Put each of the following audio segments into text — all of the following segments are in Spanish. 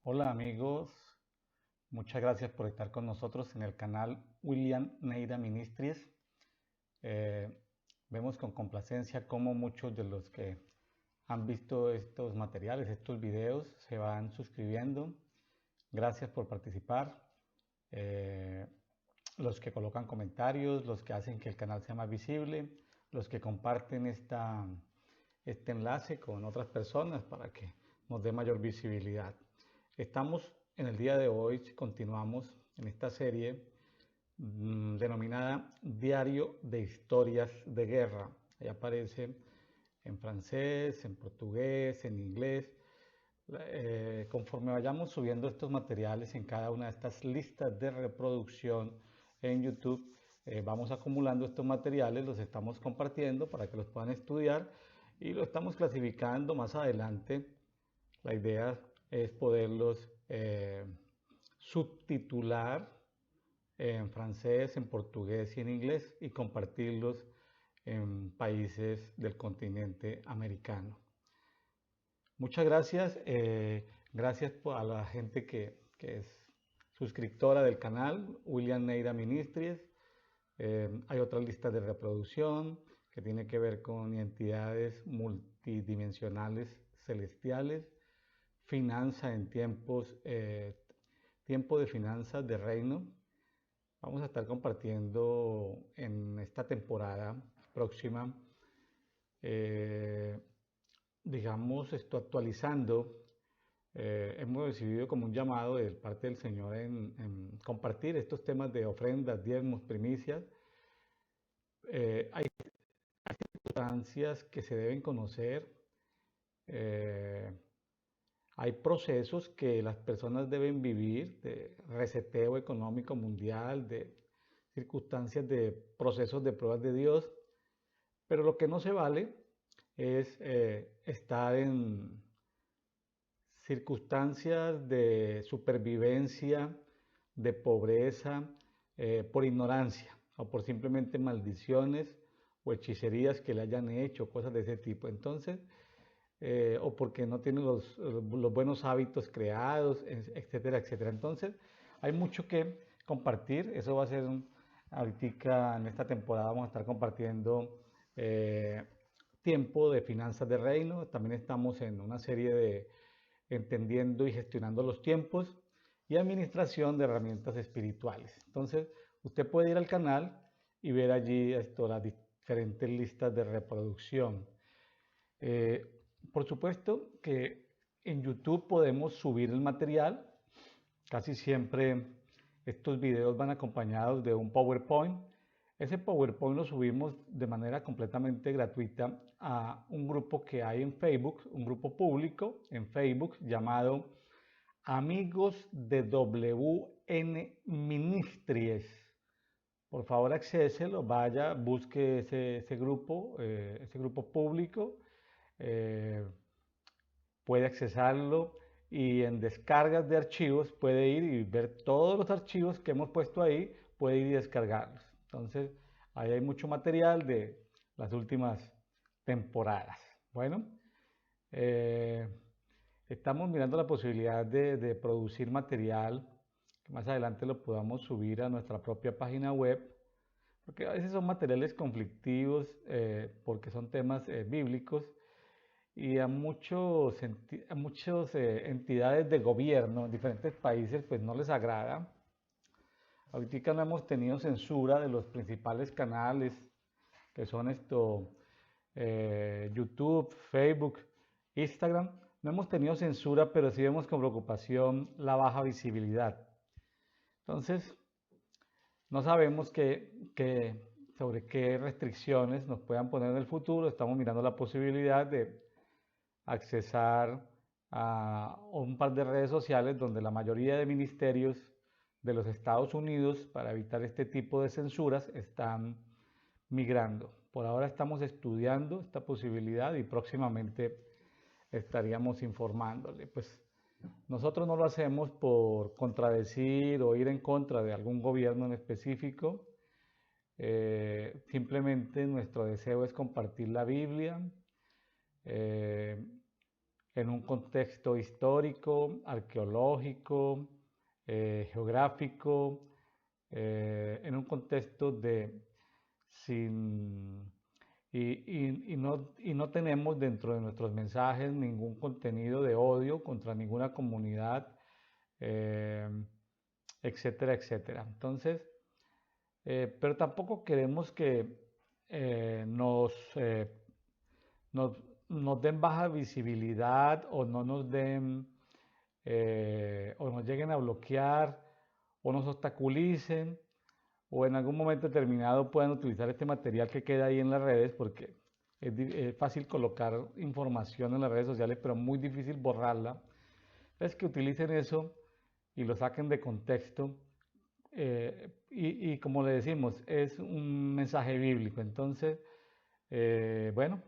Hola amigos, muchas gracias por estar con nosotros en el canal William Neira Ministries. Eh, Vemos con complacencia cómo muchos de los que han visto estos materiales, estos videos, se van suscribiendo. Gracias por participar. Eh, los que colocan comentarios, los que hacen que el canal sea más visible, los que comparten este enlace con otras personas para que nos dé mayor visibilidad. Estamos en el día de hoy, continuamos en esta serie denominada Diario de Historias de Guerra. Ahí aparece en francés, en portugués, en inglés. Conforme vayamos subiendo estos materiales en cada una de estas listas de reproducción en YouTube, vamos acumulando estos materiales, los estamos compartiendo para que los puedan estudiar y lo estamos clasificando más adelante. La idea es poderlos subtitular en francés, en portugués y en inglés y compartirlos en países del continente americano. Muchas gracias. Gracias a la gente que es suscriptora del canal, William Neira Ministries. Hay otra lista de reproducción que tiene que ver con entidades multidimensionales celestiales, finanza en tiempo de finanzas de reino. Vamos a estar compartiendo en esta temporada próxima, digamos, actualizando. Hemos recibido como un llamado de parte del Señor en compartir estos temas de ofrendas, diezmos, primicias. Hay circunstancias que se deben conocer. eh, Hay procesos que las personas deben vivir de reseteo económico mundial, de circunstancias de procesos de pruebas de Dios, pero lo que no se vale es estar en circunstancias de supervivencia, de pobreza, por ignorancia o por simplemente maldiciones o hechicerías que le hayan hecho, cosas de ese tipo. Entonces, o porque no tienen los buenos hábitos creados, etcétera, etcétera. Entonces, hay mucho que compartir. Eso va a ser ahorita en esta temporada vamos a estar compartiendo eh, tiempo de finanzas de reino. También estamos en una serie de entendiendo y gestionando los tiempos y administración de herramientas espirituales. Entonces, usted puede ir al canal y ver allí las diferentes listas de reproducción. Eh, por supuesto que en YouTube podemos subir el material. Casi siempre estos videos van acompañados de un PowerPoint. Ese PowerPoint lo subimos de manera completamente gratuita a un grupo que hay en Facebook, un grupo público en Facebook llamado Amigos de WN Ministries. Por favor, accéselo, vaya, busque ese grupo público, eh, puede accesarlo y en descargas de archivos puede ir y ver todos los archivos que hemos puesto ahí, puede ir y descargarlos. Entonces, ahí hay mucho material de las últimas temporadas. Bueno, eh, estamos mirando la posibilidad de producir material que más adelante lo podamos subir a nuestra propia página web, porque a veces son materiales conflictivos, porque son temas bíblicos y a muchas entidades de gobierno en diferentes países pues no les agrada. Ahorita no hemos tenido censura de los principales canales que son YouTube, Facebook, Instagram. No hemos tenido censura, pero sí vemos con preocupación la baja visibilidad. Entonces, no sabemos sobre qué restricciones nos puedan poner en el futuro. Estamos mirando la posibilidad de accesar a un par de redes sociales donde la mayoría de ministerios de los Estados Unidos, para evitar este tipo de censuras, están migrando. Por ahora estamos estudiando esta posibilidad y próximamente estaríamos informándole. Pues nosotros no lo hacemos por contradecir o ir en contra de algún gobierno en específico. Simplemente nuestro deseo es compartir la Biblia, eh, en un contexto histórico, arqueológico, geográfico, en un contexto de sin y no tenemos dentro de nuestros mensajes ningún contenido de odio contra ninguna comunidad, eh, etcétera, etcétera. Entonces, pero tampoco queremos que eh, nos, eh, nos, nos den baja visibilidad o no nos den o nos lleguen a bloquear o nos obstaculicen o en algún momento determinado puedan utilizar este material que queda ahí en las redes, porque es fácil colocar información en las redes sociales, pero muy difícil borrarla. Es que utilicen eso y lo saquen de contexto. Y como le decimos, es un mensaje bíblico. Entonces, bueno,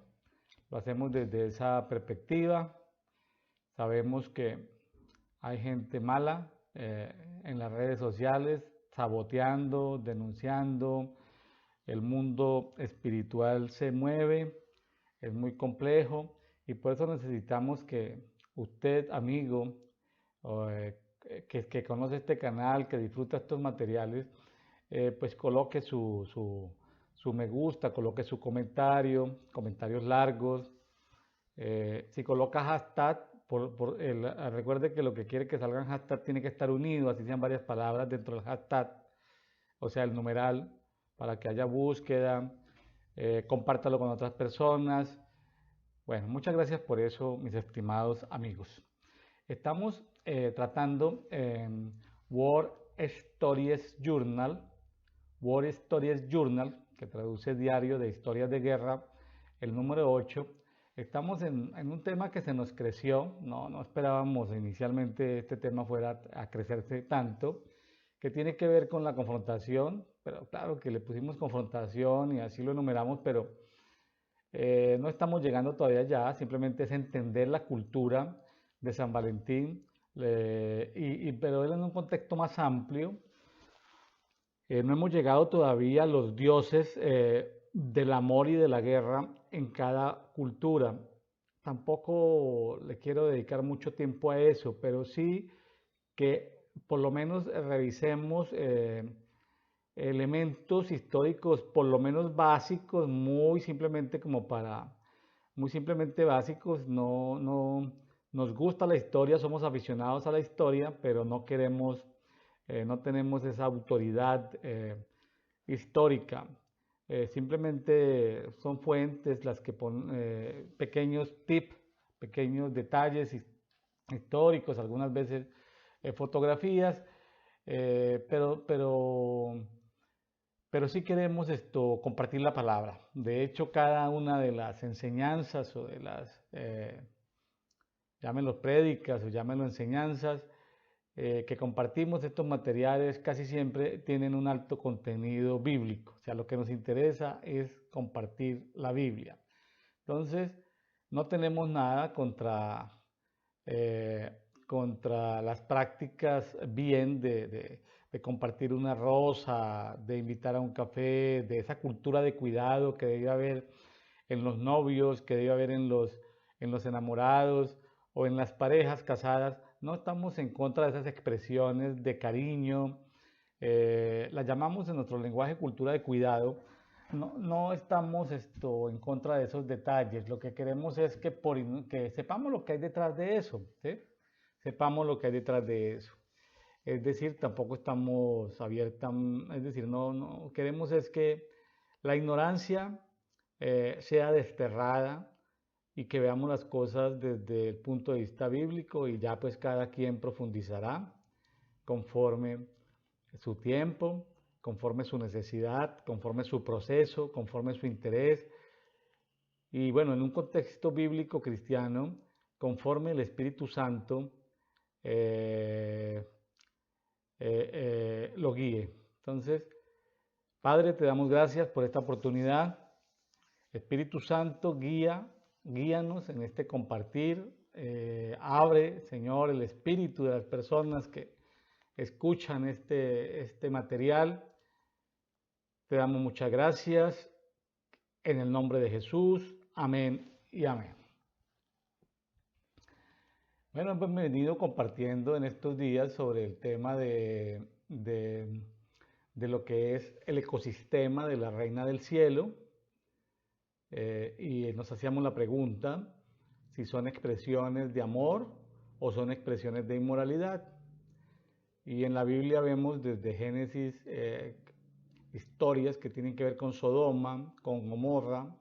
lo hacemos desde esa perspectiva. Sabemos que hay gente mala en las redes sociales, saboteando, denunciando. El mundo espiritual se mueve, es muy complejo y por eso necesitamos que usted, amigo, que conoce este canal, que disfruta estos materiales, pues coloque su me gusta, coloque su comentario, comentarios largos. Si coloca hashtag, recuerde que lo que quiere que salga en hashtag tiene que estar unido, así sean varias palabras dentro del hashtag, o sea, el numeral, para que haya búsqueda, compártalo con otras personas. Bueno, muchas gracias por eso, mis estimados amigos. Estamos tratando World Stories Journal, World Stories Journal, que traduce diario de historias de guerra, el número 8. Estamos en un tema que se nos creció, no esperábamos inicialmente este tema fuera a crecerse tanto, que tiene que ver con la confrontación, pero claro que le pusimos confrontación y así lo enumeramos, pero no estamos llegando todavía allá, simplemente es entender la cultura de San Valentín, pero en un contexto más amplio. No hemos llegado todavía a los dioses del amor y de la guerra en cada cultura. Tampoco le quiero dedicar mucho tiempo a eso, pero sí que por lo menos revisemos elementos históricos, por lo menos básicos, muy simplemente muy simplemente básicos. No nos gusta la historia, somos aficionados a la historia, pero no queremos no tenemos esa autoridad histórica. Simplemente son fuentes las que ponen pequeños tips, pequeños detalles históricos, algunas veces fotografías, pero sí queremos compartir la palabra. De hecho, cada una de las enseñanzas o de las, llámenlo prédicas o llámenlo enseñanzas, que compartimos estos materiales casi siempre tienen un alto contenido bíblico. O sea, lo que nos interesa es compartir la Biblia. Entonces, no tenemos nada contra las prácticas bien de compartir una rosa, de invitar a un café, de esa cultura de cuidado que debe haber en los novios, que debe haber en los enamorados o en las parejas casadas. No estamos en contra de esas expresiones de cariño, las llamamos en nuestro lenguaje cultura de cuidado. No estamos en contra de esos detalles. Lo que queremos es que sepamos lo que hay detrás de eso, ¿sí? Sepamos lo que hay detrás de eso. Es decir, tampoco estamos abiertos, es decir, no queremos es que la ignorancia sea desterrada y que veamos las cosas desde el punto de vista bíblico y ya pues cada quien profundizará conforme su tiempo, conforme su necesidad, conforme su proceso, conforme su interés. Y bueno, en un contexto bíblico cristiano, conforme el Espíritu Santo lo guíe. Entonces, Padre, te damos gracias por esta oportunidad. Espíritu Santo, guíanos en este compartir. Abre, Señor, el espíritu de las personas que escuchan este material. Te damos muchas gracias. En el nombre de Jesús. Amén y amén. Bueno, pues me he venido compartiendo en estos días sobre el tema de lo que es el ecosistema de la Reina del Cielo, y nos hacíamos la pregunta si son expresiones de amor o son expresiones de inmoralidad. Y en la Biblia vemos desde Génesis historias que tienen que ver con Sodoma, con Gomorra,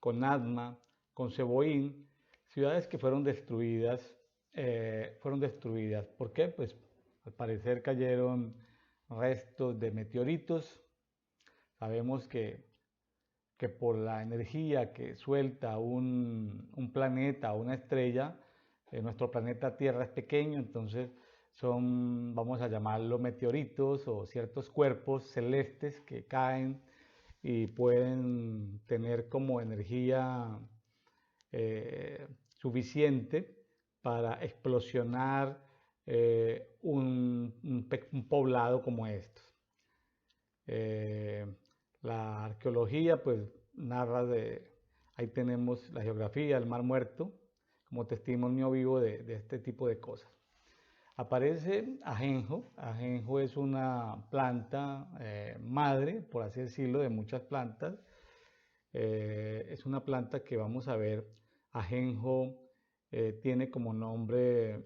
con Adma, con Seboín, ciudades que fueron destruidas. ¿Por qué? Pues al parecer cayeron restos de meteoritos. Sabemos que por la energía que suelta un planeta o una estrella, nuestro planeta Tierra es pequeño, entonces son, vamos a llamarlo meteoritos o ciertos cuerpos celestes que caen y pueden tener como energía suficiente para explosionar un poblado como estos. La arqueología pues narra ahí tenemos la geografía, el Mar Muerto, como testimonio vivo de este tipo de cosas. Aparece ajenjo. Ajenjo es una planta madre, por así decirlo, de muchas plantas. Es una planta que vamos a ver. Ajenjo tiene como nombre,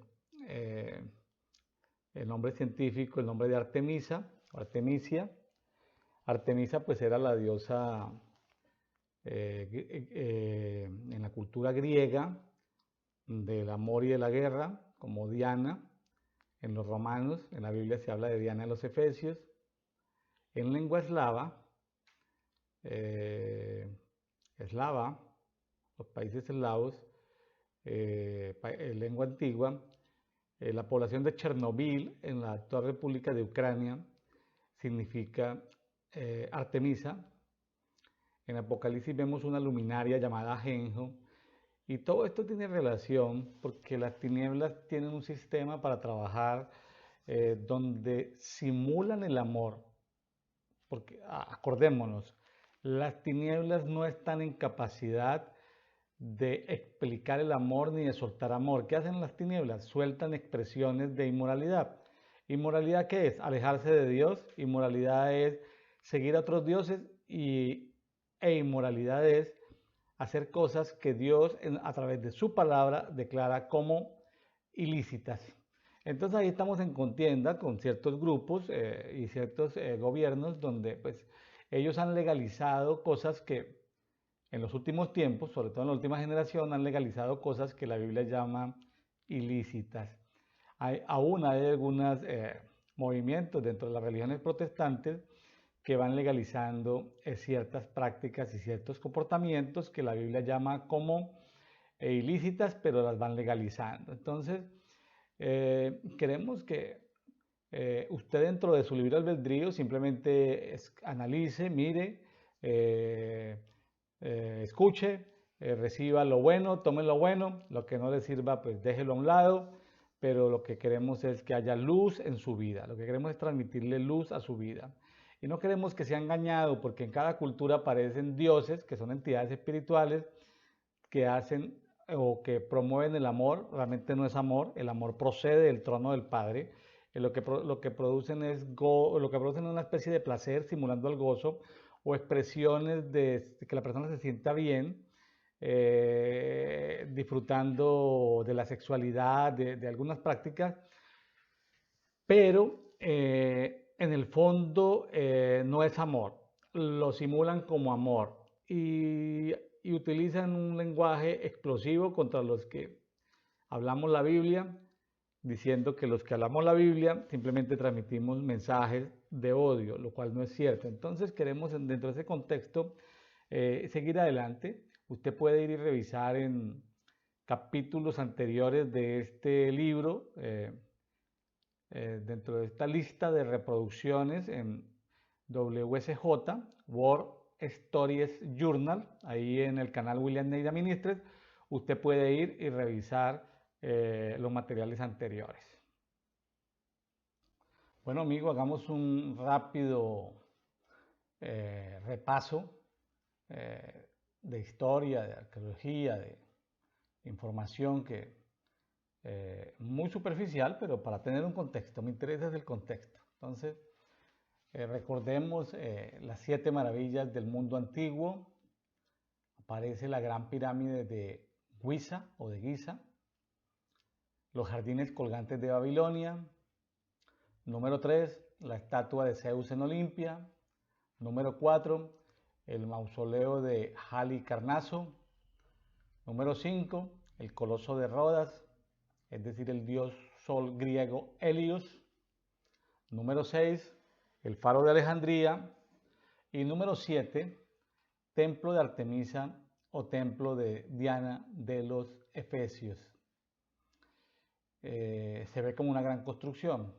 el nombre científico, el nombre de Artemisa, Artemisia. Artemisa pues era la diosa en la cultura griega del amor y de la guerra, como Diana en los romanos. En la Biblia se habla de Diana en los Efesios. En lengua eslava, los países eslavos, lengua antigua, la población de Chernobyl en la actual República de Ucrania significa Artemisa. En Apocalipsis vemos una luminaria llamada Ajenjo, y todo esto tiene relación porque las tinieblas tienen un sistema para trabajar donde simulan el amor. Porque acordémonos, las tinieblas no están en capacidad de explicar el amor ni de soltar amor. ¿Qué hacen las tinieblas? Sueltan expresiones de inmoralidad. ¿Inmoralidad qué es? Alejarse de Dios. Inmoralidad es seguir a otros dioses e inmoralidad es hacer cosas que Dios a través de su palabra declara como ilícitas. Entonces ahí estamos en contienda con ciertos grupos y ciertos gobiernos donde pues ellos han legalizado cosas que en los últimos tiempos, sobre todo en la última generación, han legalizado cosas que la Biblia llama ilícitas. Aún hay algunos movimientos dentro de las religiones protestantes que van legalizando ciertas prácticas y ciertos comportamientos que la Biblia llama como ilícitas, pero las van legalizando. Entonces, queremos que usted dentro de su libre albedrío simplemente analice, mire, escuche, reciba lo bueno, tome lo bueno, lo que no le sirva pues déjelo a un lado, pero lo que queremos es que haya luz en su vida, lo que queremos es transmitirle luz a su vida. Y no queremos que sea engañado, porque en cada cultura aparecen dioses, que son entidades espirituales, que hacen o que promueven el amor. Realmente no es amor, el amor procede del trono del Padre. Lo que producen es una especie de placer simulando el gozo, o expresiones de que la persona se sienta bien, disfrutando de la sexualidad, de algunas prácticas, pero en el fondo no es amor, lo simulan como amor y utilizan un lenguaje explosivo contra los que hablamos la Biblia, diciendo que los que hablamos la Biblia simplemente transmitimos mensajes de odio, lo cual no es cierto. Entonces queremos dentro de ese contexto seguir adelante. Usted puede ir y revisar en capítulos anteriores de este libro, dentro de esta lista de reproducciones en WSJ, World Stories Journal, ahí en el canal William Neira Ministres, usted puede ir y revisar los materiales anteriores. Bueno, amigo, hagamos un rápido repaso de historia, de arqueología, de información que muy superficial, pero para tener un contexto, me interesa es el contexto. Entonces, recordemos las 7 maravillas del mundo antiguo. Aparece la gran pirámide de Giza o de Giza, los jardines colgantes de Babilonia. Número 3, la estatua de Zeus en Olimpia. Número 4, el mausoleo de Halicarnaso. Número 5, el coloso de Rodas, es decir, el dios sol griego Helios. Número 6, el faro de Alejandría. Y número 7, templo de Artemisa o templo de Diana de los Efesios. Se ve como una gran construcción.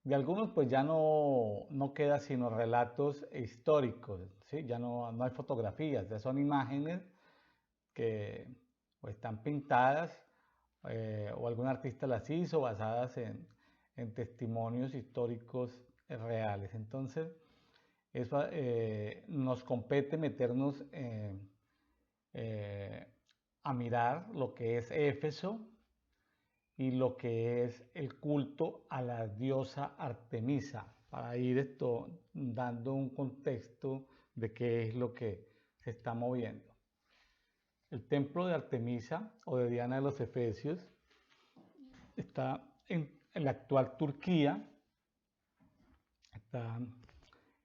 De algunos pues ya no queda sino relatos históricos, ¿sí? Ya no hay fotografías, ya son imágenes que pues, están pintadas o algún artista las hizo basadas en testimonios históricos reales. Entonces, eso nos compete meternos a mirar lo que es Éfeso y lo que es el culto a la diosa Artemisa, para ir dando un contexto de qué es lo que se está moviendo. El templo de Artemisa o de Diana de los Efesios está en la actual Turquía. Está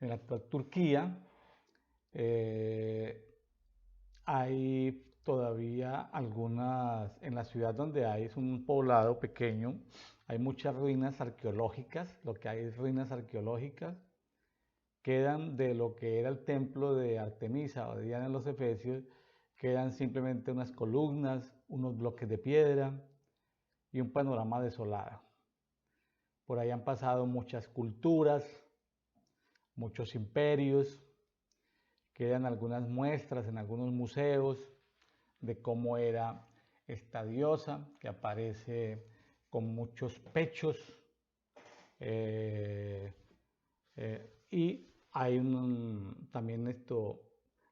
en la actual Turquía. Hay todavía algunas, en la ciudad donde hay, es un poblado pequeño, hay muchas ruinas arqueológicas, lo que hay es ruinas arqueológicas, quedan de lo que era el templo de Artemisa o de Diana de los Efesios, quedan simplemente unas columnas, unos bloques de piedra y un panorama desolado. Por ahí han pasado muchas culturas, muchos imperios, quedan algunas muestras en algunos museos de cómo era esta diosa que aparece con muchos pechos y hay también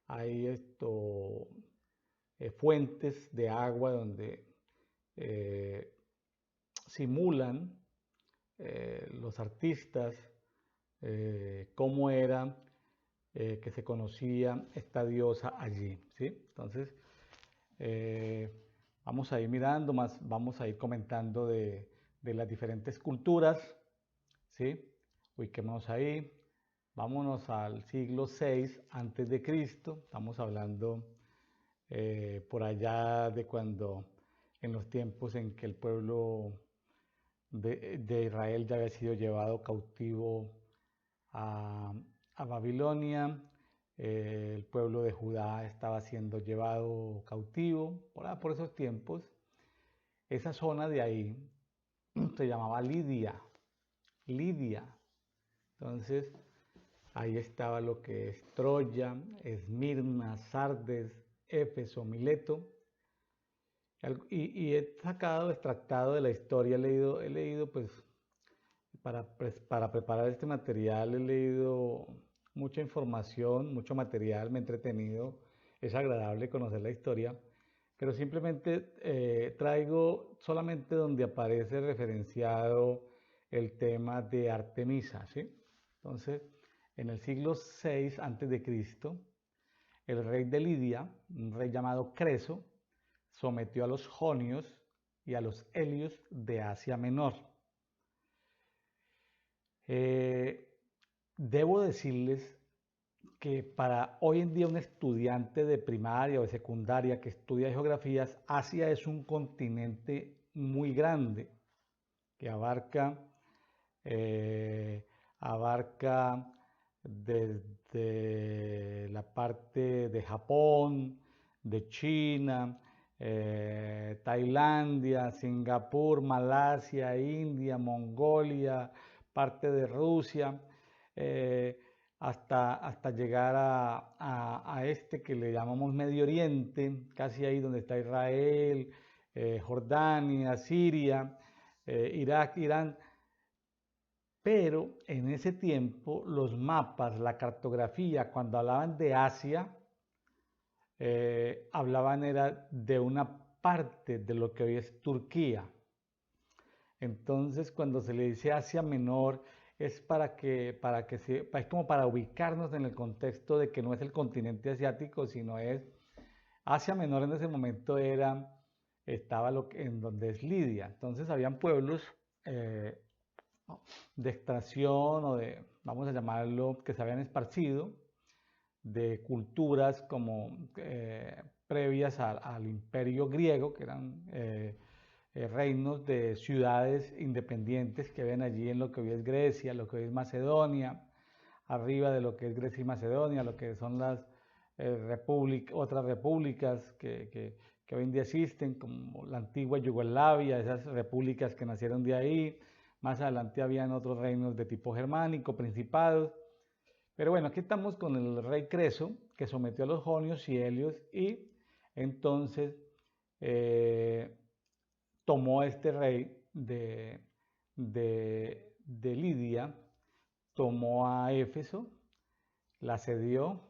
hay fuentes de agua donde simulan los artistas cómo era que se conocía esta diosa allí, ¿sí? Entonces, vamos a ir mirando más, vamos a ir comentando de las diferentes culturas, ¿sí? Ubiquémonos ahí, vámonos al siglo VI antes de Cristo, estamos hablando por allá de cuando, en los tiempos en que el pueblo de Israel ya había sido llevado cautivo a Babilonia, el pueblo de Judá estaba siendo llevado cautivo por esos tiempos. Esa zona de ahí se llamaba Lidia. Entonces, ahí estaba lo que es Troya, Esmirna, Sardes, Éfeso, Mileto. Y he extractado de la historia, he leído pues, para preparar este material, he leído mucha información, mucho material, me he entretenido, es agradable conocer la historia, pero simplemente traigo solamente donde aparece referenciado el tema de Artemisa, ¿sí? Entonces, en el siglo VI a.C., el rey de Lidia, un rey llamado Creso, sometió a los jonios y a los helios de Asia Menor. Debo decirles que para hoy en día un estudiante de primaria o de secundaria que estudia geografías, Asia es un continente muy grande que abarca desde la parte de Japón, de China, Tailandia, Singapur, Malasia, India, Mongolia, parte de Rusia, hasta llegar a este que le llamamos Medio Oriente, casi ahí donde está Israel, Jordania, Siria, Irak, Irán. Pero en ese tiempo los mapas, la cartografía, cuando hablaban de Asia, hablaban era de una parte de lo que hoy es Turquía. Entonces, cuando se le dice Asia Menor, es es como para ubicarnos en el contexto de que no es el continente asiático, sino es Asia Menor. En ese momento estaba en donde es Lidia. Entonces, habían pueblos eh, de extracción o vamos a llamarlo, que se habían esparcido, de culturas como previas al imperio griego, que eran reinos de ciudades independientes que ven allí en lo que hoy es Grecia, lo que hoy es Macedonia, arriba de lo que es Grecia y Macedonia, lo que son las otras repúblicas que hoy en día existen, como la antigua Yugoslavia, esas repúblicas que nacieron de ahí. Más adelante habían otros reinos de tipo germánico, principados. Pero bueno, aquí estamos con el rey Creso, que sometió a los jonios y helios, y entonces eh, tomó este rey de Lidia, tomó a Éfeso, la asedió,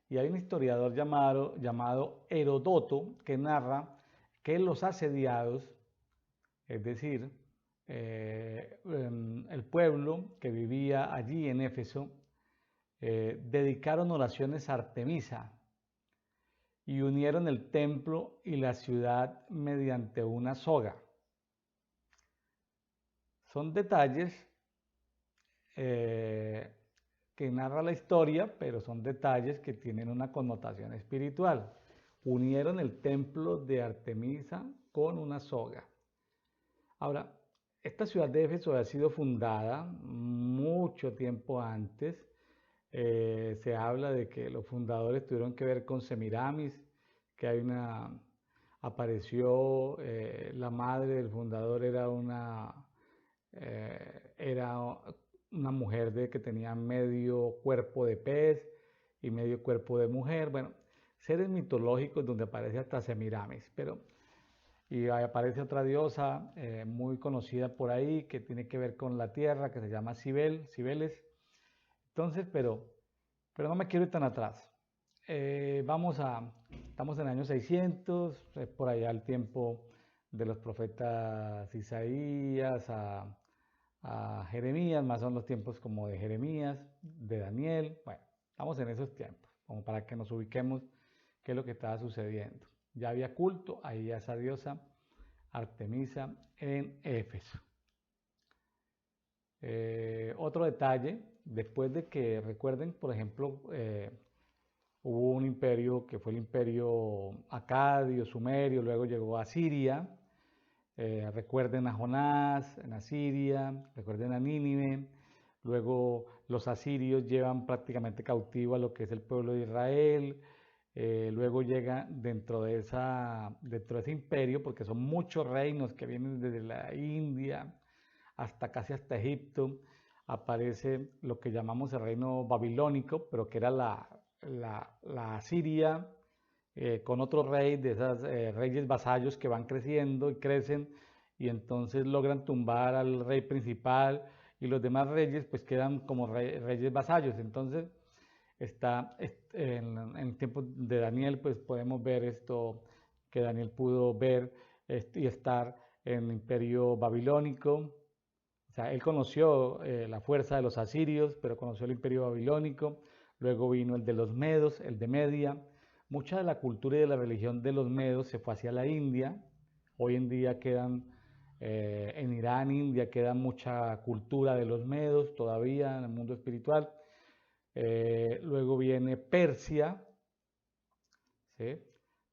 y hay un historiador llamado Herodoto que narra que los asediados, es decir, el pueblo que vivía allí en Éfeso, dedicaron oraciones a Artemisa y unieron el templo y la ciudad mediante una soga. Son detalles que narra la historia, pero son detalles que tienen una connotación espiritual. Unieron el templo de Artemisa con una soga. Ahora, esta ciudad de Éfeso ha sido fundada mucho tiempo antes. Se habla de que los fundadores tuvieron que ver con Semiramis, que apareció, la madre del fundador era una mujer que tenía medio cuerpo de pez y medio cuerpo de mujer. Bueno, seres mitológicos donde aparece hasta Semiramis, y aparece otra diosa muy conocida por ahí que tiene que ver con la tierra, que se llama Cibeles. Entonces, pero no me quiero ir tan atrás. Estamos en el año 600, es por allá el tiempo de los profetas Isaías a Jeremías, más son los tiempos como de Jeremías, de Daniel. Bueno, estamos en esos tiempos, como para que nos ubiquemos qué es lo que estaba sucediendo. Ya había culto ahí a esa diosa Artemisa en Éfeso. Otro detalle, después de que, recuerden, por ejemplo, hubo un imperio que fue el imperio acadio, sumerio, luego llegó a Siria. Recuerden a Jonás en Asiria, recuerden a Nínive. Luego los asirios llevan prácticamente cautivo a lo que es el pueblo de Israel. Luego llega dentro de ese imperio, porque son muchos reinos que vienen desde la India casi hasta Egipto, aparece lo que llamamos el reino babilónico, pero que era la Asiria, con otro rey de esos reyes vasallos que van creciendo y crecen, y entonces logran tumbar al rey principal, y los demás reyes pues quedan como reyes vasallos. Entonces en el tiempo de Daniel pues podemos ver esto, que Daniel pudo ver y estar en el imperio babilónico. O sea, él conoció la fuerza de los asirios, pero conoció el imperio babilónico. Luego vino el de los medos, el de Media. Mucha de la cultura y de la religión de los medos se fue hacia la India. Hoy en día en Irán, India, queda mucha cultura de los medos todavía en el mundo espiritual. Luego viene Persia, ¿sí?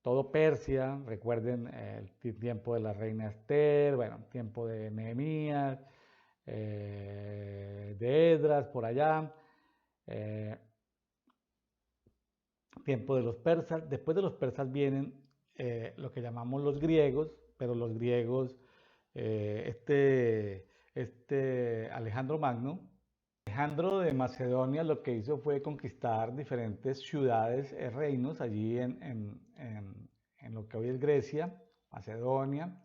Todo Persia, recuerden el tiempo de la reina Esther, bueno, tiempo de Nehemías, de Edras, por allá, tiempo de los persas. Después de los persas vienen lo que llamamos los griegos, pero los griegos, Alejandro Magno, Alejandro de Macedonia, lo que hizo fue conquistar diferentes ciudades, reinos allí en lo que hoy es Grecia, Macedonia.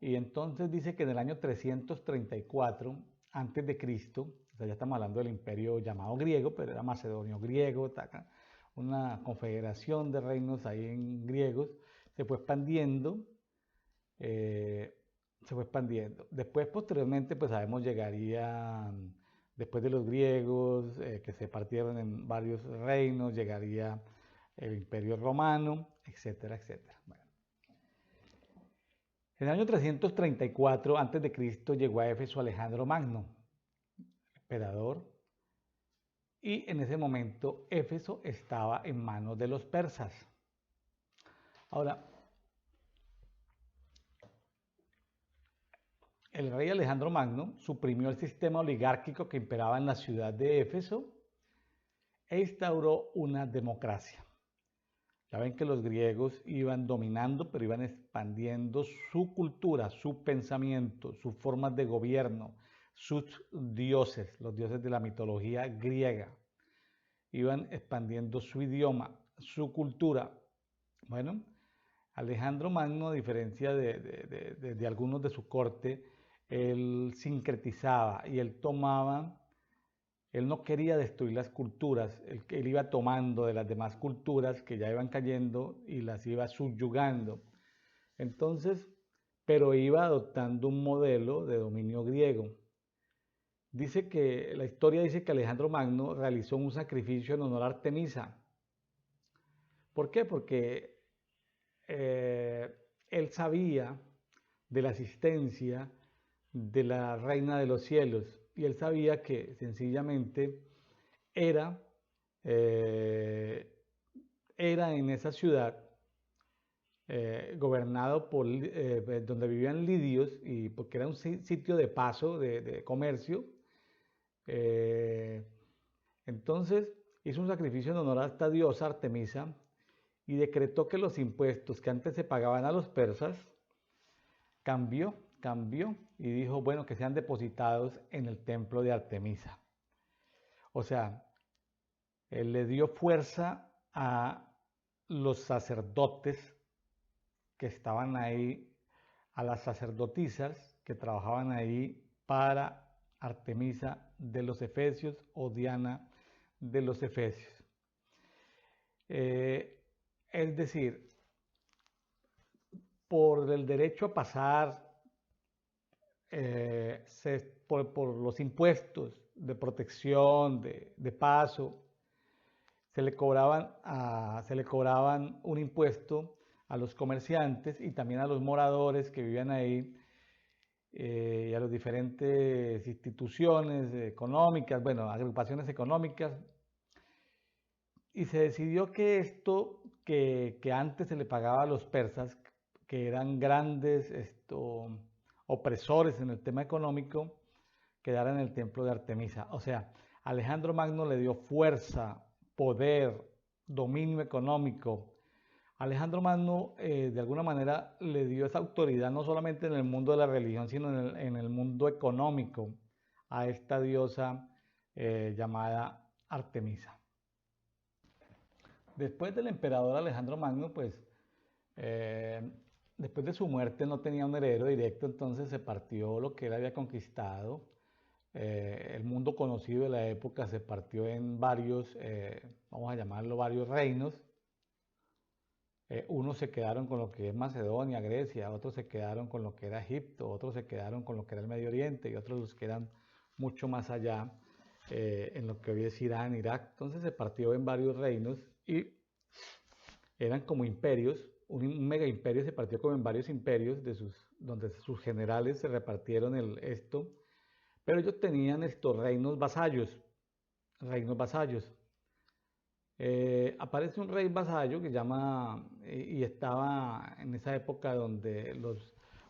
Y entonces dice que en el año 334 antes de Cristo, o sea, ya estamos hablando del imperio llamado griego, pero era macedonio griego, una confederación de reinos ahí en griegos, se fue expandiendo, se fue expandiendo. Después, posteriormente, pues sabemos, llegaría, después de los griegos, que se partieron en varios reinos, llegaría el Imperio Romano, etcétera, etcétera. Bueno. En el año 334 a.C. llegó a Éfeso Alejandro Magno, emperador, y en ese momento Éfeso estaba en manos de los persas. Ahora, el rey Alejandro Magno suprimió el sistema oligárquico que imperaba en la ciudad de Éfeso e instauró una democracia. Ya ven que los griegos iban dominando, pero iban expandiendo su cultura, su pensamiento, sus formas de gobierno, sus dioses, los dioses de la mitología griega. Iban expandiendo su idioma, su cultura. Bueno, Alejandro Magno, a diferencia de algunos de su corte, él sincretizaba y él tomaba, él no quería destruir las culturas, él iba tomando de las demás culturas que ya iban cayendo y las iba subyugando. Entonces, pero iba adoptando un modelo de dominio griego. La historia dice que Alejandro Magno realizó un sacrificio en honor a Artemisa. ¿Por qué? Porque él sabía de la existencia de la reina de los cielos y él sabía que sencillamente era en esa ciudad gobernado por donde vivían lidios, y porque era un sitio de paso de comercio. Entonces hizo un sacrificio en honor a esta diosa Artemisa y decretó que los impuestos que antes se pagaban a los persas cambió y dijo, bueno, que sean depositados en el templo de Artemisa. O sea, él le dio fuerza a los sacerdotes que estaban ahí, a las sacerdotisas que trabajaban ahí para Artemisa de los Efesios o Diana de los Efesios. Es decir, por el derecho a pasar, por los impuestos de protección, de paso, se le cobraban un impuesto a los comerciantes y también a los moradores que vivían ahí, y a las diferentes instituciones económicas, bueno, agrupaciones económicas. Y se decidió que esto que antes se le pagaba a los persas, que eran grandes opresores en el tema económico, quedara en el templo de Artemisa. O sea, Alejandro Magno le dio fuerza, poder, dominio económico. Alejandro Magno de alguna manera le dio esa autoridad no solamente en el mundo de la religión, sino en el mundo económico a esta diosa llamada Artemisa. Después del emperador Alejandro Magno, pues después de su muerte no tenía un heredero directo, entonces se partió lo que él había conquistado. El mundo conocido de la época se partió en varios, vamos a llamarlo varios reinos. Unos se quedaron con lo que es Macedonia, Grecia, otros se quedaron con lo que era Egipto, otros se quedaron con lo que era el Medio Oriente y otros los quedan mucho más allá, en lo que hoy es Irán, Irak. Entonces se partió en varios reinos y eran como imperios, un mega imperio se partió como en varios imperios donde sus generales se repartieron esto, pero ellos tenían estos reinos vasallos. Aparece un rey vasallo que llama, y estaba en esa época donde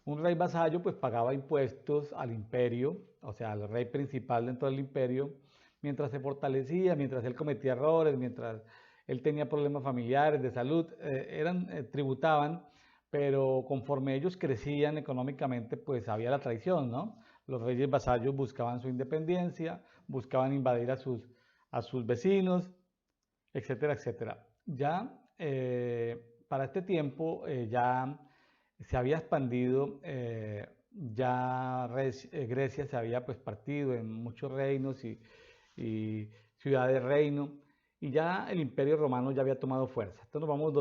un rey vasallo pues pagaba impuestos al imperio, o sea, al rey principal dentro del imperio, mientras se fortalecía, mientras él cometía errores, mientras él tenía problemas familiares, de salud, tributaban, pero conforme ellos crecían económicamente, pues había la traición, ¿no? Los reyes vasallos buscaban su independencia, buscaban invadir a sus vecinos, etcétera, etcétera. Ya para este tiempo ya se había expandido, Grecia se había pues partido en muchos reinos y ciudades reino, y ya el Imperio Romano ya había tomado fuerza. Entonces nos vamos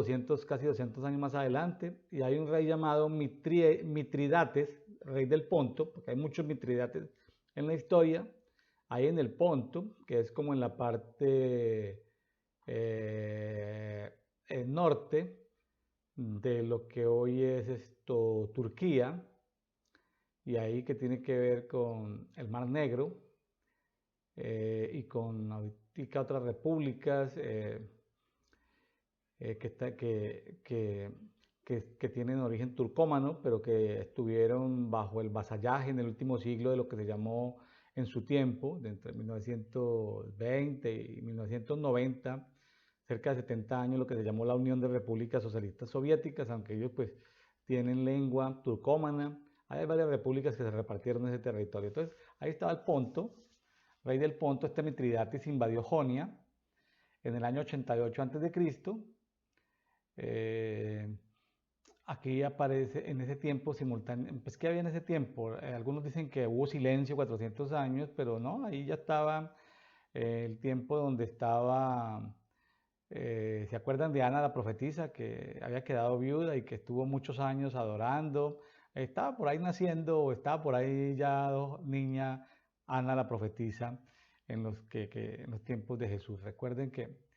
casi 200 años más adelante, y hay un rey llamado Mitridates, rey del Ponto, porque hay muchos Mitridates en la historia. Hay en el Ponto, que es como en la parte norte de lo que hoy es Turquía, y ahí que tiene que ver con el Mar Negro y con ahorita otras repúblicas que tienen origen turcómano, pero que estuvieron bajo el vasallaje en el último siglo de lo que se llamó en su tiempo, de entre 1920 y 1990, cerca de 70 años, lo que se llamó la Unión de Repúblicas Socialistas Soviéticas, aunque ellos pues tienen lengua turcómana. Hay varias repúblicas que se repartieron en ese territorio. Entonces, ahí estaba el Ponto, rey del Ponto. Este Mitridates invadió Jonia en el año 88 a.C. Aquí aparece en ese tiempo simultáneo, pues ¿qué había en ese tiempo? Algunos dicen que hubo silencio 400 años, pero no, ahí ya estaba el tiempo donde estaba, ¿se acuerdan de Ana la profetisa, que había quedado viuda y que estuvo muchos años adorando? Estaba por ahí naciendo, o estaba por ahí ya niña Ana la profetisa en los tiempos de Jesús. Recuerden que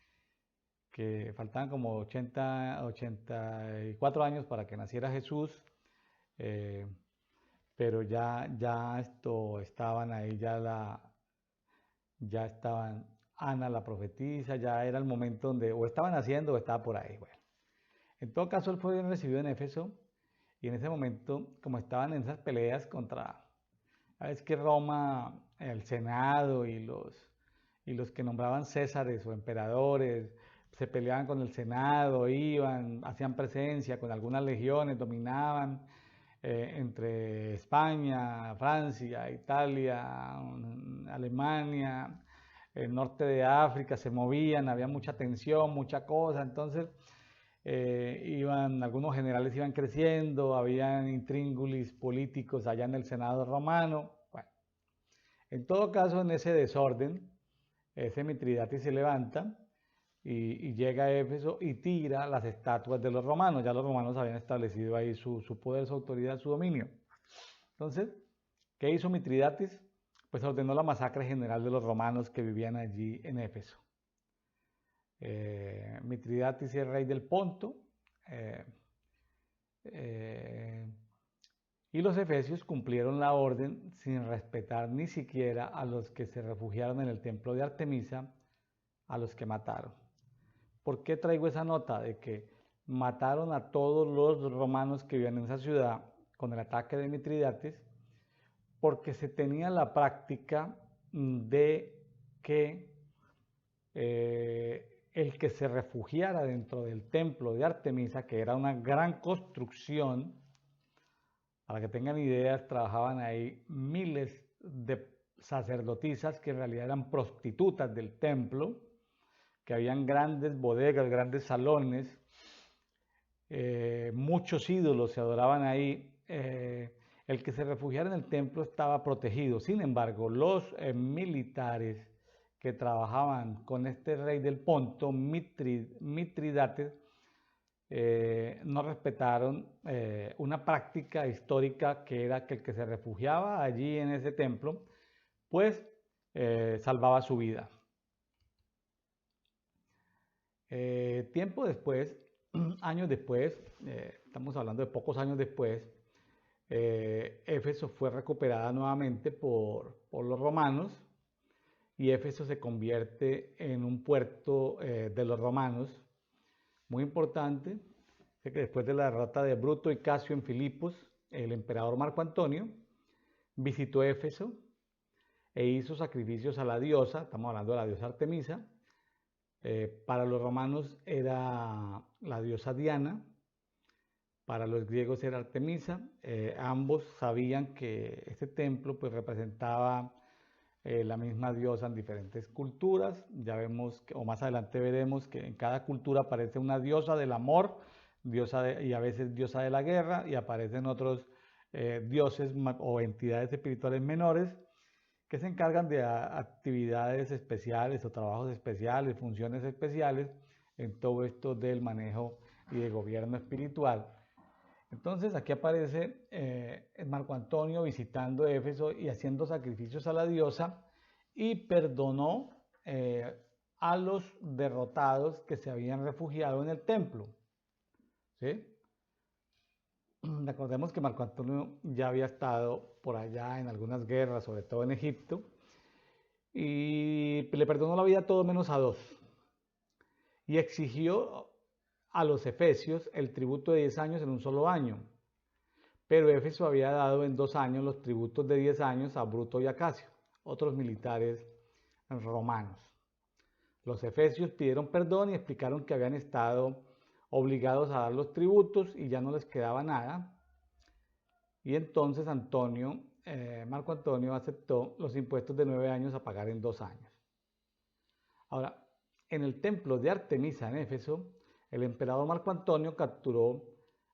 faltaban como 84 años para que naciera Jesús, pero ya estaban ahí, ya estaban Ana la profetisa, ya era el momento donde o estaban haciendo o estaba por ahí. Bueno, en todo caso él fue bien recibido en Éfeso, y en ese momento, como estaban en esas peleas contra, sabes que Roma, el Senado y los que nombraban césares o emperadores, se peleaban con el Senado, iban, hacían presencia con algunas legiones, dominaban entre España, Francia, Italia, Alemania, el norte de África, se movían, había mucha tensión, mucha cosa. Entonces algunos generales iban creciendo, habían intríngulis políticos allá en el Senado romano. Bueno, en todo caso, en ese desorden, ese Mitridates se levanta y llega a Éfeso y tira las estatuas de los romanos. Ya los romanos habían establecido ahí su poder, su autoridad, su dominio. Entonces, ¿qué hizo Mitridates? Pues ordenó la masacre general de los romanos que vivían allí en Éfeso. Mitridates es rey del Ponto, y los efesios cumplieron la orden sin respetar ni siquiera a los que se refugiaron en el templo de Artemisa, a los que mataron. ¿Por qué traigo esa nota? De que mataron a todos los romanos que vivían en esa ciudad con el ataque de Mitridates, porque se tenía la práctica de que el que se refugiara dentro del templo de Artemisa, que era una gran construcción, para que tengan ideas, trabajaban ahí miles de sacerdotisas que en realidad eran prostitutas del templo, que habían grandes bodegas, grandes salones, muchos ídolos se adoraban ahí. El que se refugiara en el templo estaba protegido. Sin embargo, los militares que trabajaban con este rey del Ponto, Mitridates, no respetaron una práctica histórica, que era que el que se refugiaba allí en ese templo, pues salvaba su vida. Tiempo después, años después, estamos hablando de pocos años después, Éfeso fue recuperada nuevamente por los romanos, y Éfeso se convierte en un puerto de los romanos muy importante. Sé que después de la derrota de Bruto y Casio en Filipos, el emperador Marco Antonio visitó Éfeso e hizo sacrificios a la diosa, estamos hablando de la diosa Artemisa. Para los romanos era la diosa Diana, para los griegos era Artemisa. Ambos sabían que este templo pues representaba la misma diosa en diferentes culturas. Ya vemos, o más adelante veremos, que en cada cultura aparece una diosa del amor, y a veces diosa de la guerra, y aparecen otros dioses o entidades espirituales menores que se encargan de actividades especiales o trabajos especiales, funciones especiales en todo esto del manejo y de gobierno espiritual. Entonces aquí aparece Marco Antonio visitando Éfeso y haciendo sacrificios a la diosa y perdonó a los derrotados que se habían refugiado en el templo. ¿Sí? Recordemos que Marco Antonio ya había estado por allá en algunas guerras, sobre todo en Egipto, y le perdonó la vida a todo menos a dos. Y exigió a los efesios el tributo de 10 años en un solo año. Pero Éfeso había dado en 2 años los tributos de 10 años a Bruto y a Casio, otros militares romanos. Los efesios pidieron perdón y explicaron que habían estado obligados a dar los tributos y ya no les quedaba nada. Y entonces Marco Antonio aceptó los impuestos de 9 años a pagar en 2 años. Ahora, en el templo de Artemisa en Éfeso, el emperador Marco Antonio capturó,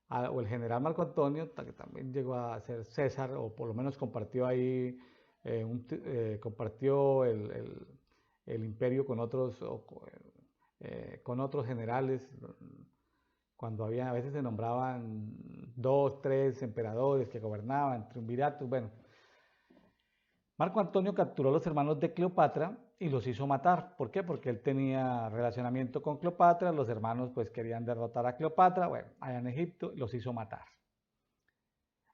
o el general Marco Antonio, que también llegó a ser César, o por lo menos compartió ahí, compartió el imperio con otros generales, cuando a veces se nombraban 2, 3 emperadores que gobernaban, triunviratos. Bueno, Marco Antonio capturó a los hermanos de Cleopatra y los hizo matar. ¿Por qué? Porque él tenía relacionamiento con Cleopatra, los hermanos pues querían derrotar a Cleopatra, bueno, allá en Egipto, los hizo matar.